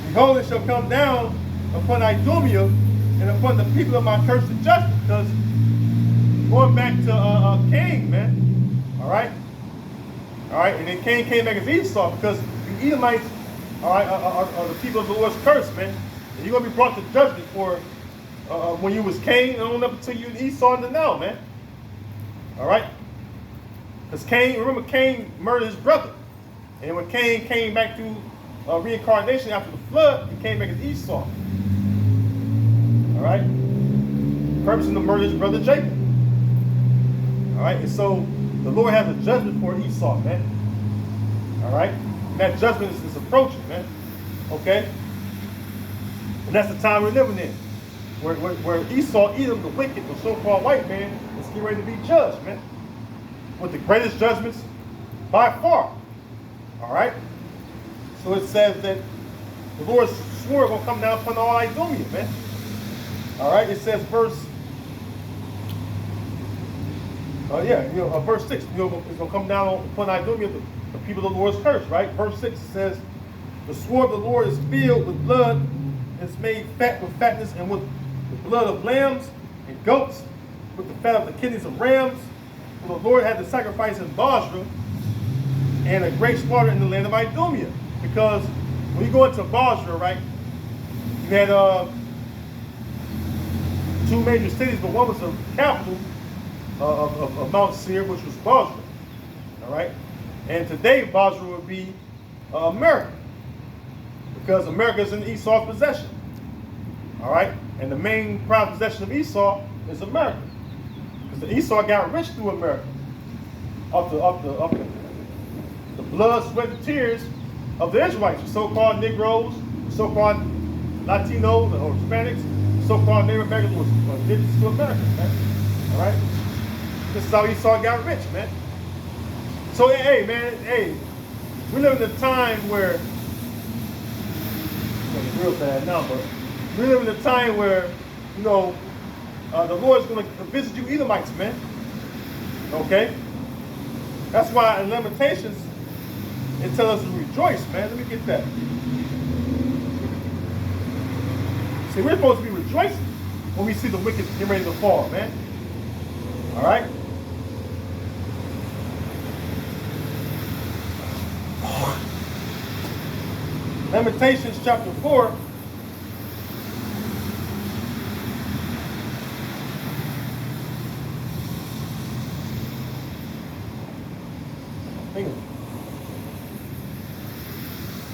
behold, it shall come down upon Idumea and upon the people of my curse and judgment. Because going back to Cain, man. All right? All right, and then Cain came back as Esau because the Edomites, all right, are the people of the Lord's curse, man. And you're going to be brought to judgment for when you was Cain and on up until you Esau and now, man. All right? Because Cain, remember Cain murdered his brother. And when Cain came back to reincarnation after the flood, he came back as Esau. All right? Purposing to murder his brother Jacob. All right? And so the Lord has a judgment for Esau, man. All right? And that judgment is approaching, man. Okay? And that's the time we're living in. Where Esau, Edom, the wicked, the so-called white man, is getting ready to be judged, man. With the greatest judgments by far. All right? So it says that the Lord's sword will come down upon all Idumea, man. All right, it says verse 6, it's gonna come down upon Idumea, the people of the Lord's curse, right? Verse 6 says, the sword of the Lord is filled with blood, it's made fat with fatness, and with the blood of lambs and goats, with the fat of the kidneys of rams. For the Lord had the sacrifice in Bozrah, and a great slaughter in the land of Idumea. Because when you go into Bozrah, right, you had two major cities, but one was the capital of Mount Seir, which was Bozrah. All right, and today Bozrah would be America, because America is in Esau's possession. All right, and the main pride possession of Esau is America, because Esau got rich through America, off the blood, sweat, and tears of the Israelites, the so-called Negroes, the so-called Latinos or Hispanics, so-called Native Americans were indigenous to America, man. All right, this is how Esau got rich, man. So hey, man, we live in a time where it's real bad now, but we live in a time where the Lord is going to visit you Edomites, man. Okay, that's why in Lamentations it tells us to rejoice, man. Let me get that. See, we're supposed to be rejoicing when we see the wicked get ready to fall, man. All right. Lamentations chapter 4.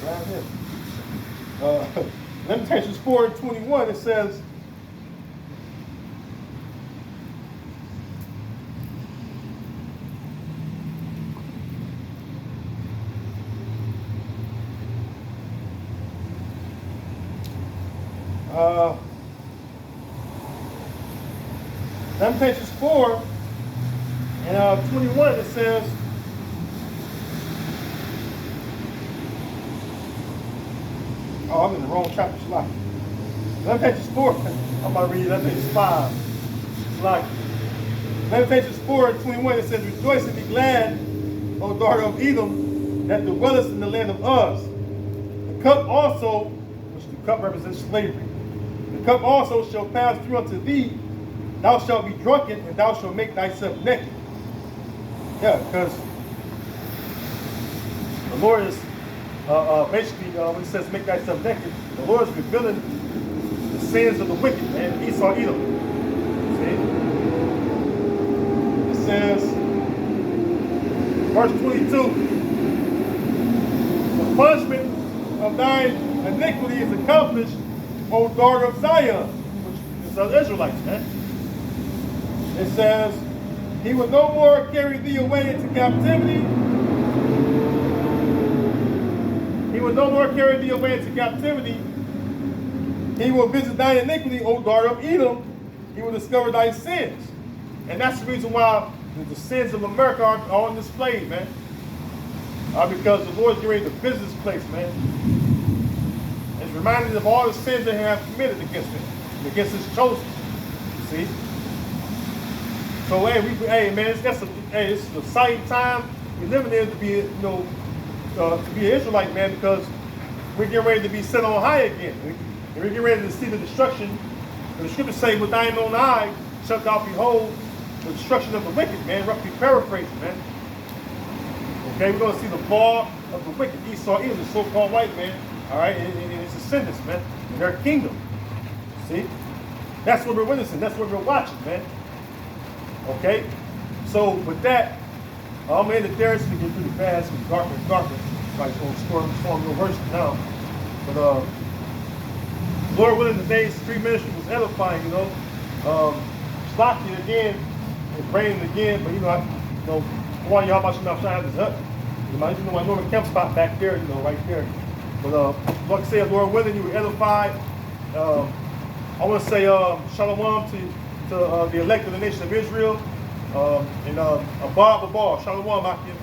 Right here. Lamentations 4:21, it says, Lamentations 4 and 21, it says, oh, I'm in the wrong chapter, slide. Lamentations 4, I'm about to read Lamentations 5, slide. Lamentations 4:21, it says, rejoice and be glad, O daughter of Edom, that dwellest in the land of Uz. The cup also, which the cup represents slavery, the cup also shall pass through unto thee. Thou shalt be drunken, and thou shalt make thyself naked. Yeah, because the Lord is basically, when it says make thyself naked, the Lord is revealing the sins of the wicked, man, Esau, Edom. See? It says, verse 22, the punishment of thine iniquity is accomplished, O daughter of Zion, which is the Israelites, man. It says, he will no more carry thee away into captivity. He will no more carry thee away into captivity. He will visit thine iniquity, O daughter of Edom. He will discover thy sins. And that's the reason why the sins of America are on display, man. Because the Lord's getting ready to visit this place, man. It's reminded of all the sins that he has committed against him, against his chosen. See? So man, it's the same time we living in to be, to be an Israelite, man, because we're getting ready to be set on high again. We're getting ready to see the destruction. The scriptures say, with thine own eye shalt thou behold the destruction of the wicked, man. Roughly paraphrasing, man. Okay, we're going to see the fall of the wicked. Esau is the so-called white man, all right, and his descendants, man, in their kingdom. See? That's what we're witnessing. That's what we're watching, man. Okay? So, with that, I'm going to end it there. It's going to get pretty fast. It's darker and darker. Like, going to storm no worse now. But, Lord willing, today's street ministry was edifying, Stocky again, it's raining again, but, while y'all about to outside this hut, my normal camp spot back there, right there. But, like I said, Lord willing, you were edified. I want to say shalom to the elect of the nation of Israel, and Abba, shalom, Akim.